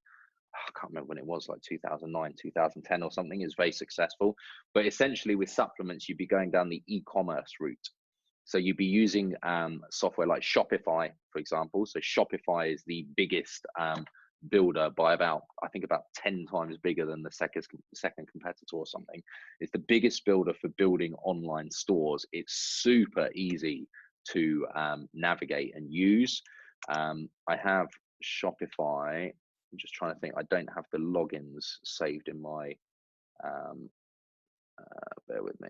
I can't remember when it was, like 2009, 2010 or something. It's very successful. But essentially with supplements, you'd be going down the e-commerce route. So you'd be using software like Shopify, for example. So Shopify is the biggest builder by about, I think, about 10 times bigger than the second competitor or something. It's the biggest builder for building online stores. It's super easy to navigate and use. I have Shopify. I'm just trying to think. I don't have the logins saved in my, bear with me.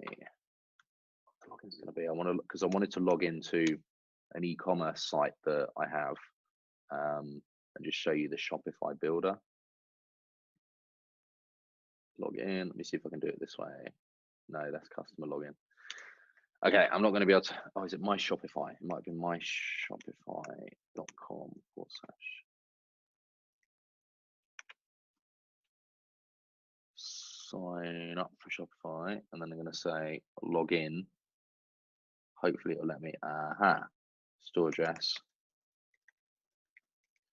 The logins going to be, because I wanted to log into an e-commerce site that I have, and just show you the Shopify builder. Log in. Let me see if I can do it this way. No, that's customer login. Okay, I'm not going to be able to. Oh, is it my Shopify? It might be myshopify.com/. Sign up for Shopify, and then I'm going to say log in. Hopefully it'll let me. Store address.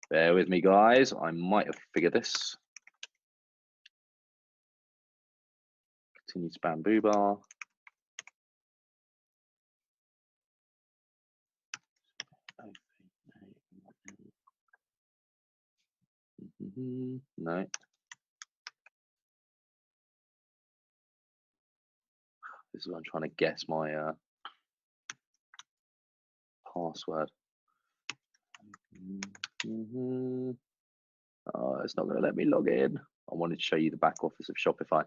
Bear with me, guys. I might have figured this. Continue to bamboo bar. No. This is what I'm trying to guess my password. Oh, it's not going to let me log in. I wanted to show you the back office of Shopify.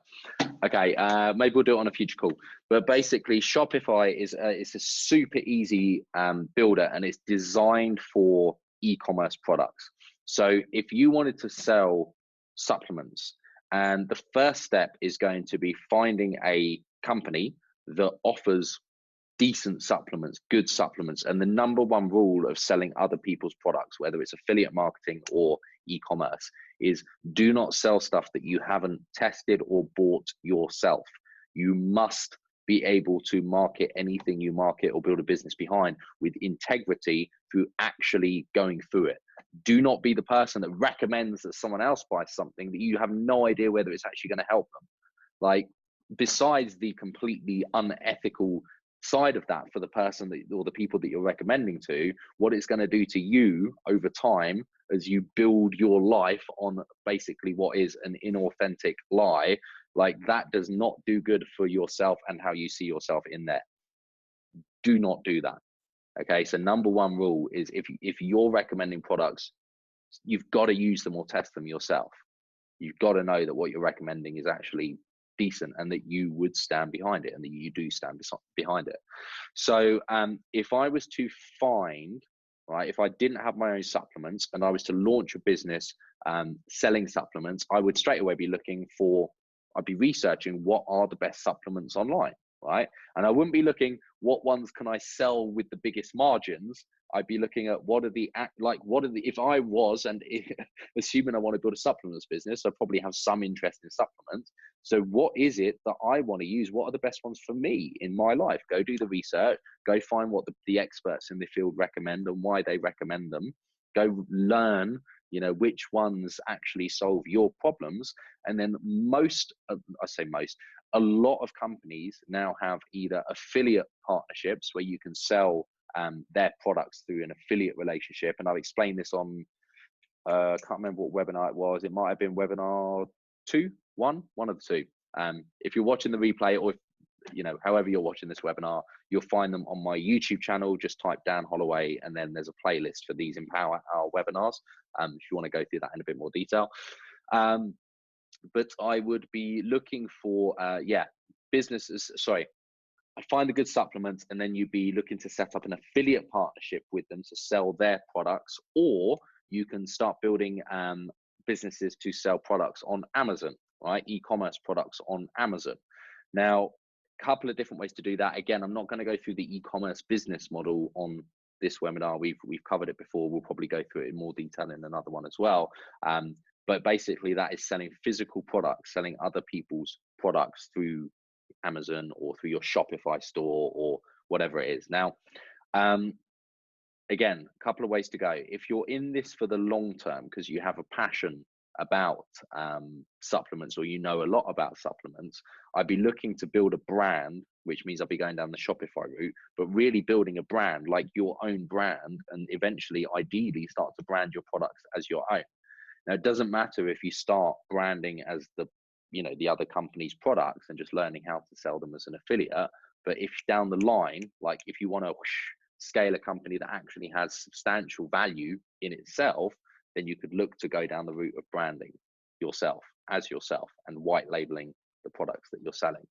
Okay, maybe we'll do it on a future call. But basically, Shopify is it's a super easy builder, and it's designed for e-commerce products. So if you wanted to sell supplements, and the first step is going to be finding a company that offers decent supplements, good supplements. And the number one rule of selling other people's products, whether it's affiliate marketing or e-commerce, is do not sell stuff that you haven't tested or bought yourself. You must be able to market anything you market or build a business behind with integrity through actually going through it. Do not be the person that recommends that someone else buys something that you have no idea whether it's actually going to help them. Like, besides the completely unethical side of that for the person that, or the people that you're recommending to, what it's going to do to you over time as you build your life on basically what is an inauthentic lie, like that does not do good for yourself and how you see yourself in there. Do not do that. Okay, so number one rule is if you're recommending products, you've got to use them or test them yourself. You've got to know that what you're recommending is actually decent and that you would stand behind it and that you do stand behind it. So if I was to find, right, if I didn't have my own supplements and I was to launch a business selling supplements, I would straight away be looking for, I'd be researching what are the best supplements online, right? And I wouldn't be looking what ones can I sell with the biggest margins. I'd be looking at if I was, and assuming I want to build a supplements business, I probably have some interest in supplements. So what is it that I want to use? What are the best ones for me in my life? Go do the research, go find what the experts in the field recommend and why they recommend them. Go learn, which ones actually solve your problems. And then a lot of companies now have either affiliate partnerships where you can sell their products through an affiliate relationship. And I've explained this on, I can't remember what webinar it was. It might have been webinar 2, one of the two. If you're watching the replay, or if you know, however you're watching this webinar, you'll find them on my YouTube channel. Just type Dan Holloway, and then there's a playlist for these Empower Hour webinars, if you want to go through that in a bit more detail. But I would be looking for, businesses, sorry, find a good supplement, and then you'd be looking to set up an affiliate partnership with them to sell their products, or you can start building businesses to sell products on Amazon, right? E-commerce products on Amazon. Now, a couple of different ways to do that. Again, I'm not going to go through the e-commerce business model on this webinar. We've covered it before. We'll probably go through it in more detail in another one as well. But basically, that is selling physical products, selling other people's products through Amazon or through your Shopify store or whatever it is. Now, again, a couple of ways to go. If you're in this for the long term because you have a passion about supplements, or you know a lot about supplements, I'd be looking to build a brand, which means I'll be going down the Shopify route, but really building a brand, like your own brand, and eventually, ideally, start to brand your products as your own. Now, it doesn't matter if you start branding as the other company's products and just learning how to sell them as an affiliate. But if down the line, like if you want to scale a company that actually has substantial value in itself, then you could look to go down the route of branding yourself as yourself and white labeling the products that you're selling.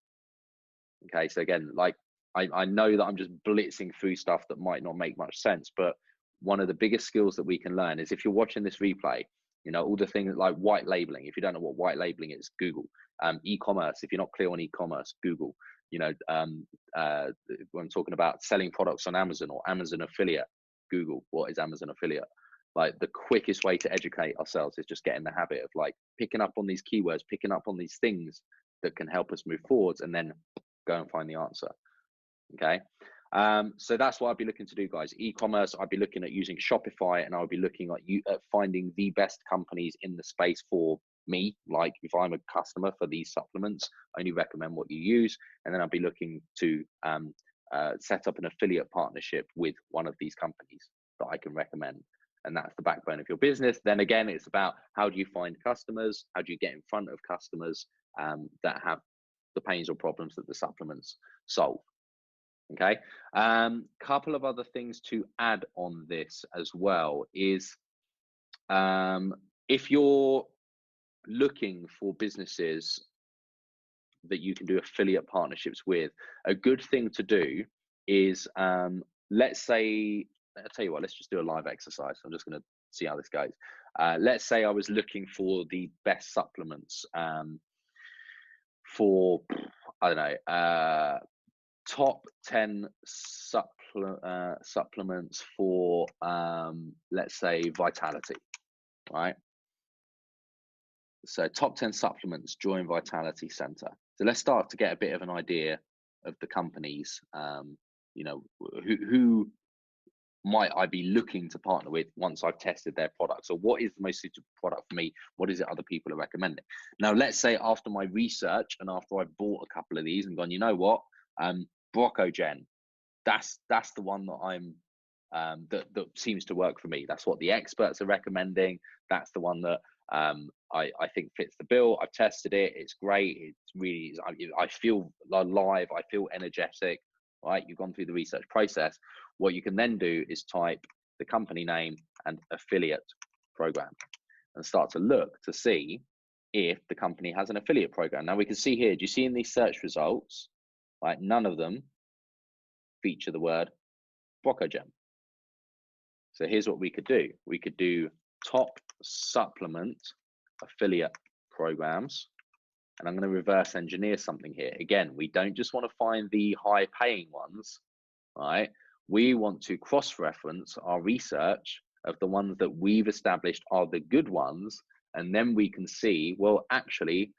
Okay, so again, like I know that I'm just blitzing through stuff that might not make much sense, but one of the biggest skills that we can learn is, if you're watching this replay, you know, all the things like white labeling. If you don't know what white labeling is, Google. E-commerce, if you're not clear on e-commerce, Google. You know, when I'm talking about selling products on Amazon or Amazon affiliate, Google what is Amazon affiliate. Like, the quickest way to educate ourselves is just get in the habit of like picking up on these keywords, picking up on these things that can help us move forwards, and then go and find the answer. Okay. So that's what I'd be looking to do, guys. E-commerce, I'd be looking at using Shopify, and I would be looking at finding the best companies in the space for me. Like, if I'm a customer for these supplements, I only recommend what you use, and then I'd be looking to set up an affiliate partnership with one of these companies that I can recommend. And that's the backbone of your business. Then again, it's about, how do you find customers? How do you get in front of customers that have the pains or problems that the supplements solve? Okay. Couple of other things to add on this as well is, if you're looking for businesses that you can do affiliate partnerships with, a good thing to do is, let's say, I'll tell you what, let's just do a live exercise. I'm just going to see how this goes. Let's say I was looking for the best supplements for, I don't know, top 10 supplements for, let's say, vitality, right? So top 10 supplements, join Vitality Center. So let's start to get a bit of an idea of the companies, you know, who might I be looking to partner with once I've tested their product. So what is the most suitable product for me? What is it other people are recommending? Now, let's say after my research and after I've bought a couple of these and gone, you know what, Brocogen, that's the one that I'm that seems to work for me. That's what the experts are recommending. That's the one that I think fits the bill. I've tested it. It's great. It's really, I feel alive. I feel energetic. Right? You've gone through the research process. What you can then do is type the company name and affiliate program and start to look to see if the company has an affiliate program. Now we can see here, do you see in these search results, right? None of them feature the word Brocogen. So here's what we could do. We could do top supplement affiliate programs. And I'm going to reverse engineer something here. Again, we don't just want to find the high paying ones, right? We want to cross-reference our research of the ones that we've established are the good ones. And then we can see, well, actually,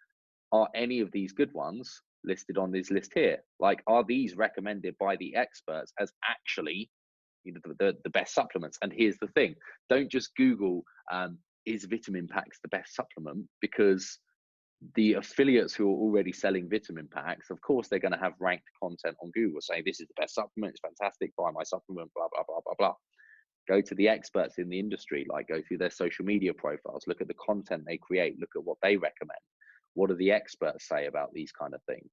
are any of these good ones listed on this list here? Like, are these recommended by the experts as actually, you know, the best supplements? And here's the thing, don't just Google, is vitamin packs the best supplement? Because the affiliates who are already selling vitamin packs, of course, they're going to have ranked content on Google saying this is the best supplement, it's fantastic, buy my supplement, blah, blah, blah, blah, blah. Go to the experts in the industry, like go through their social media profiles, look at the content they create, look at what they recommend. What do the experts say about these kind of things?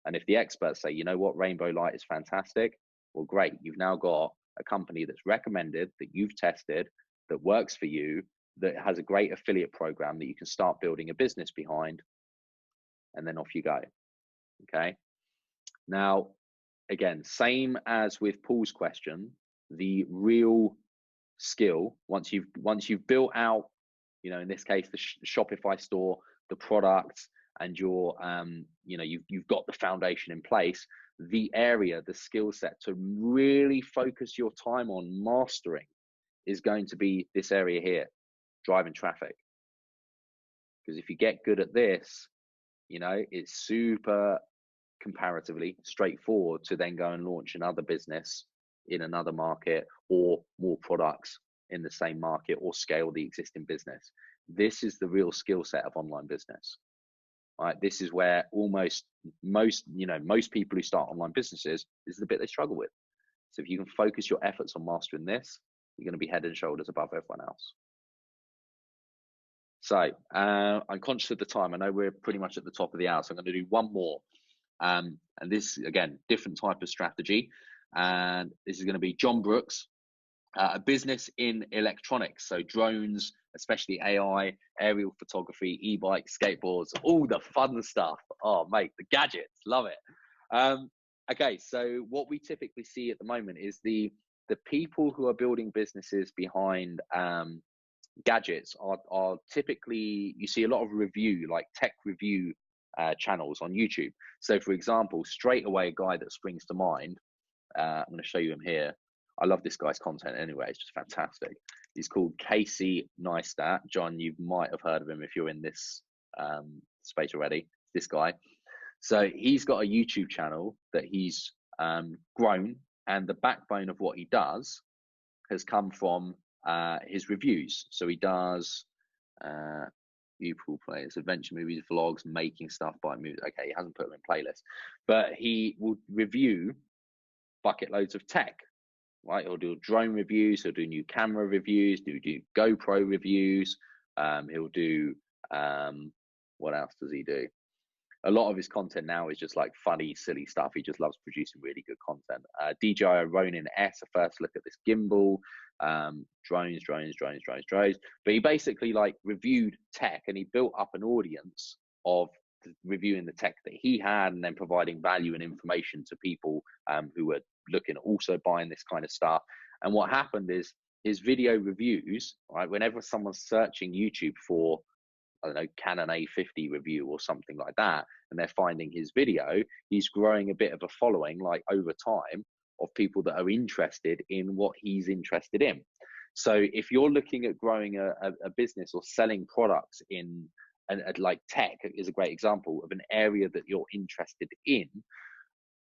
And if the experts say, you know what, rainbow light is fantastic, well, great. You've now got a company that's recommended, that you've tested, that works for you, that has a great affiliate program that you can start building a business behind, and then off you go. Okay. Now, again, same as with Paul's question, the real skill, once you've built out, you know, in this case, the Shopify store, the products, and your, you know, you've got the foundation in place, the area, the skill set to really focus your time on mastering is going to be this area here, driving traffic. Because if you get good at this, you know, it's super comparatively straightforward to then go and launch another business in another market, or more products in the same market, or scale the existing business. This is the real skill set of online business. Right? This is where most people who start online businesses, this is the bit they struggle with. So if you can focus your efforts on mastering this, you're going to be head and shoulders above everyone else. So I'm conscious of the time. I know we're pretty much at the top of the hour, so I'm going to do one more. And this, again, different type of strategy. And this is going to be John Brooks, a business in electronics. So drones, especially AI, aerial photography, e-bikes, skateboards, all the fun stuff. Oh, mate, the gadgets, love it. Okay, so what we typically see at the moment is the people who are building businesses behind gadgets are typically, you see a lot of review, like tech review channels on YouTube. So for example, straight away, a guy that springs to mind, I'm going to show you him here. I love this guy's content anyway, it's just fantastic. He's called Casey Neistat. John, you might have heard of him if you're in this space already. This guy. So he's got a YouTube channel that he's grown, and the backbone of what he does has come from his reviews. So he does pool players, adventure movies, vlogs, making stuff by movies. Okay, he hasn't put them in playlists, but he will review bucket loads of tech. Right, he'll do drone reviews, he'll do new camera reviews, do GoPro reviews. He'll do what else does he do? A lot of his content now is just like funny, silly stuff. He just loves producing really good content. DJI Ronin S, a first look at this gimbal, drones. But he basically like reviewed tech, and he built up an audience of reviewing the tech that he had, and then providing value and information to people who were looking at also buying this kind of stuff. And what happened is his video reviews, right, whenever someone's searching YouTube for, I don't know, Canon A50 review or something like that, and they're finding his video, he's growing a bit of a following, like over time, of people that are interested in what he's interested in. So if you're looking at growing a business or selling products in, and like tech is a great example of an area that you're interested in,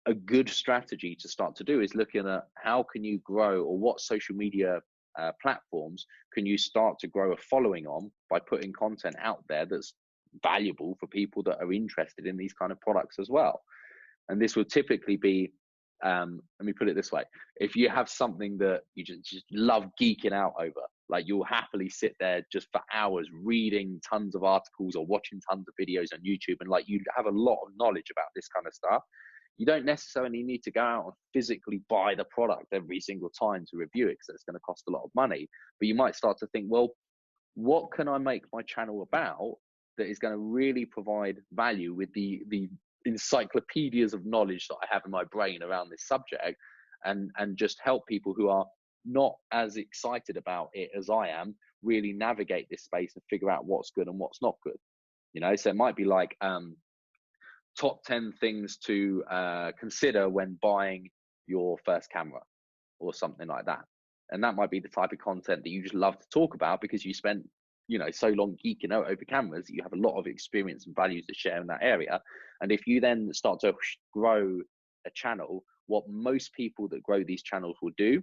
a good strategy to start to do is looking at how can you grow, or what social media platforms can you start to grow a following on by putting content out there that's valuable for people that are interested in these kind of products as well. And this would typically be, let me put it this way, if you have something that you just love geeking out over, like you'll happily sit there just for hours reading tons of articles or watching tons of videos on YouTube, and like you have a lot of knowledge about this kind of stuff, you don't necessarily need to go out and physically buy the product every single time to review it, because it's going to cost a lot of money. But you might start to think, well, what can I make my channel about that is going to really provide value with the encyclopedias of knowledge that I have in my brain around this subject, and just help people who are not as excited about it as I am really navigate this space and figure out what's good and what's not good. You know, so it might be like top 10 things to consider when buying your first camera or something like that. And that might be the type of content that you just love to talk about, because you spent, you know, so long geeking out over cameras that you have a lot of experience and values to share in that area. And if you then start to grow a channel, what most people that grow these channels will do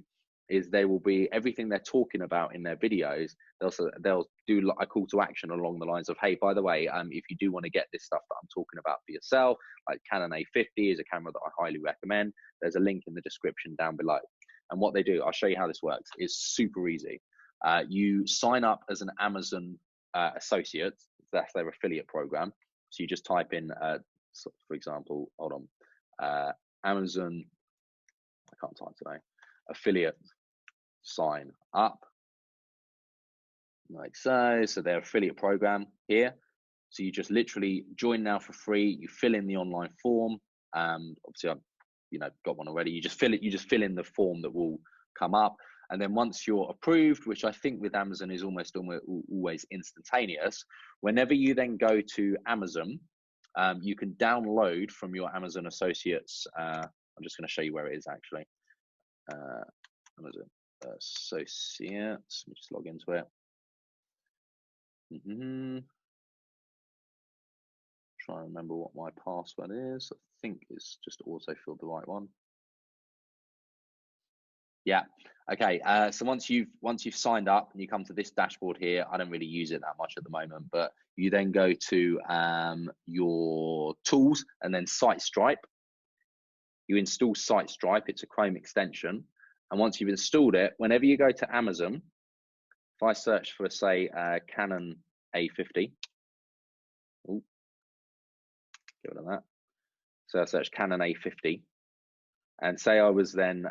is they will be, everything they're talking about in their videos, they'll do a call to action along the lines of, hey, by the way, if you do want to get this stuff that I'm talking about for yourself, like Canon A50 is a camera that I highly recommend. There's a link in the description down below. And what they do, I'll show you how this works, is super easy. You sign up as an Amazon associate. That's their affiliate program. So you just type in, for example, hold on, Amazon, I can't type today, affiliate sign up, like so. So their affiliate program here. So you just literally join now for free. You fill in the online form. Obviously I've got one already. You just fill in the form that will come up. And then once you're approved, which I think with Amazon is almost always instantaneous, whenever you then go to Amazon, you can download from your Amazon Associates. I'm just going to show you where it is actually. Amazon Associates. Let me just log into it. Try and remember what my password is. I think it's just auto-filled the right one. Yeah. Okay. So once you've signed up and you come to this dashboard here, I don't really use it that much at the moment, but you then go to your tools and then SiteStripe. You install SiteStripe. It's a Chrome extension, and once you've installed it, whenever you go to Amazon, if I search for say Canon A50, ooh, get rid of that. So I search Canon A50, and say I was then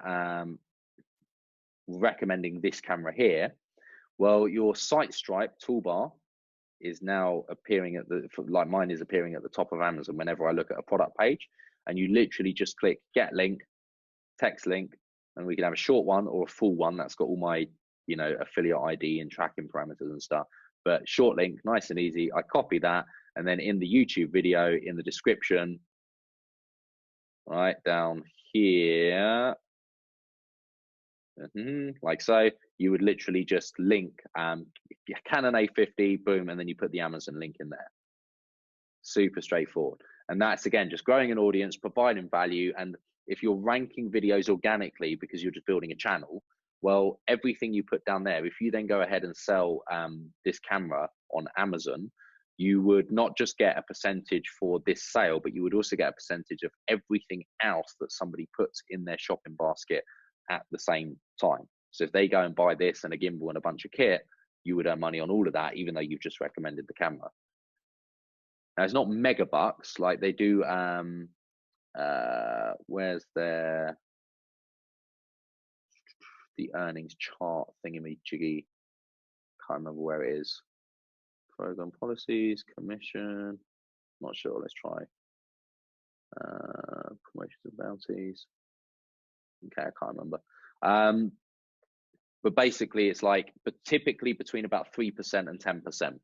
recommending this camera here. Well, your SiteStripe toolbar is now appearing at like mine is appearing at the top of Amazon whenever I look at a product page, and you literally just click get link, text link, and we can have a short one or a full one that's got all my affiliate ID and tracking parameters and stuff. But short link, nice and easy. I copy that, and then in the YouTube video, in the description, right down here, like so, you would literally just link Canon A50, boom, and then you put the Amazon link in there. Super straightforward. And that's, again, just growing an audience, providing value. And if you're ranking videos organically because you're just building a channel, well, everything you put down there, if you then go ahead and sell this camera on Amazon, you would not just get a percentage for this sale, but you would also get a percentage of everything else that somebody puts in their shopping basket at the same time. So if they go and buy this and a gimbal and a bunch of kit, you would earn money on all of that, even though you've just recommended the camera. Now, it's not mega bucks like they do. Where's the earnings chart thingy-majiggy? Can't remember where it is. Program policies, commission. Not sure. Let's try. Promotions and bounties. Okay, I can't remember. But basically, it's like, but typically between about 3% and 10%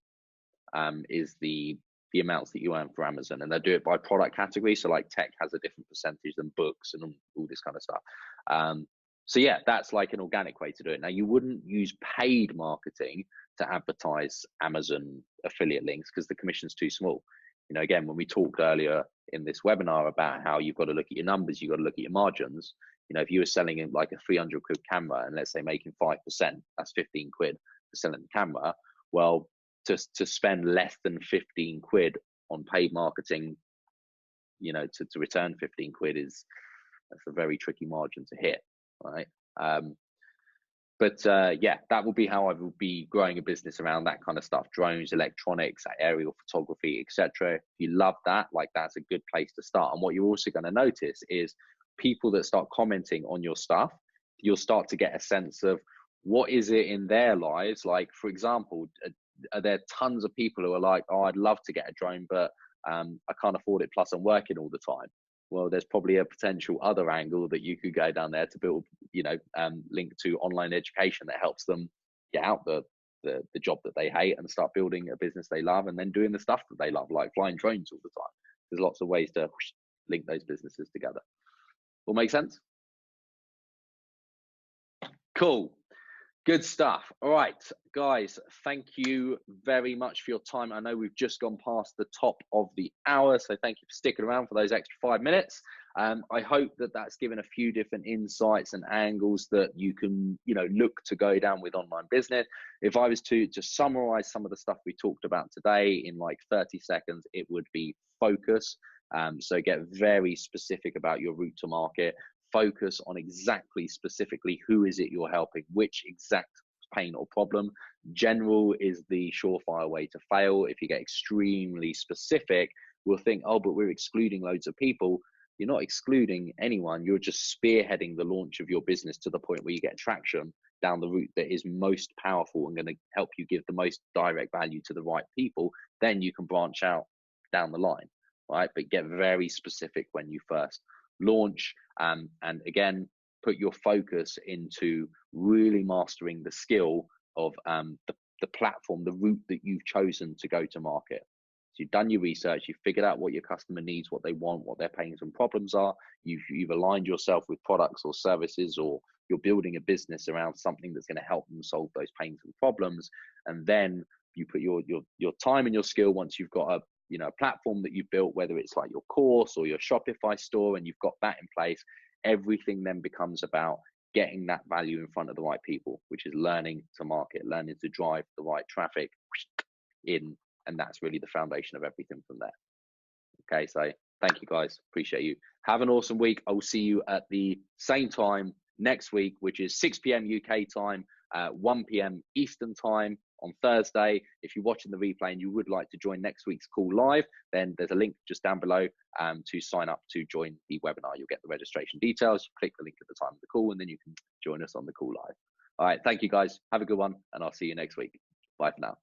is the amounts that you earn for Amazon, and they do it by product category. So like tech has a different percentage than books and all this kind of stuff. So yeah, that's like an organic way to do it. Now, you wouldn't use paid marketing to advertise Amazon affiliate links because the commission's too small. Again, when we talked earlier in this webinar about how you've got to look at your numbers, you've got to look at your margins. If you were selling in like a 300 quid camera and let's say making 5%, that's 15 quid for selling the camera. Well, to spend less than 15 quid on paid marketing, to return 15 quid that's a very tricky margin to hit, right? But yeah, that will be how I will be growing a business around that kind of stuff: drones, electronics, aerial photography, etc. If you love that, like that's a good place to start. And what you're also going to notice is people that start commenting on your stuff, you'll start to get a sense of what is it in their lives. Like, for example, are there tons of people who are like, oh, I'd love to get a drone, but I can't afford it, plus I'm working all the time. Well, there's probably a potential other angle that you could go down there to build, link to online education that helps them get out the job that they hate and start building a business they love, and then doing the stuff that they love, like flying drones all the time. There's lots of ways to link those businesses together. All make sense? Cool. Good stuff. All right, guys, thank you very much for your time. I know we've just gone past the top of the hour, so thank you for sticking around for those extra 5 minutes. I hope that that's given a few different insights and angles that you can, look to go down with online business. If I was to summarize some of the stuff we talked about today in like 30 seconds, it would be focus. So get very specific about your route to market. Focus on exactly specifically who is it you're helping, which exact pain or problem. General is the surefire way to fail. If you get extremely specific, we'll think, oh, but we're excluding loads of people. you're not excluding anyone. You're just spearheading the launch of your business to the point where you get traction down the route that is most powerful and going to help you give the most direct value to the right people. Then you can branch out down the line, right? But get very specific when you first launch. And again, put your focus into really mastering the skill of the platform, the route that you've chosen to go to market. So you've done your research, you've figured out what your customer needs, what they want, what their pains and problems are. You've aligned yourself with products or services, or you're building a business around something that's going to help them solve those pains and problems. And then you put your time and your skill, once you've got a platform that you've built, whether it's like your course or your Shopify store, and you've got that in place, everything then becomes about getting that value in front of the right people, which is learning to market, learning to drive the right traffic in. And that's really the foundation of everything from there. Okay, so thank you guys, appreciate you. Have an awesome week. I will see you at the same time next week, which is 6 p.m. UK time, 1 p.m. Eastern time on Thursday. If you're watching the replay and you would like to join next week's call live, then there's a link just down below to sign up to join the webinar. You'll get the registration details. You click the link at the time of the call, and then you can join us on the call live. All right, thank you guys. Have a good one, and I'll see you next week. Bye for now.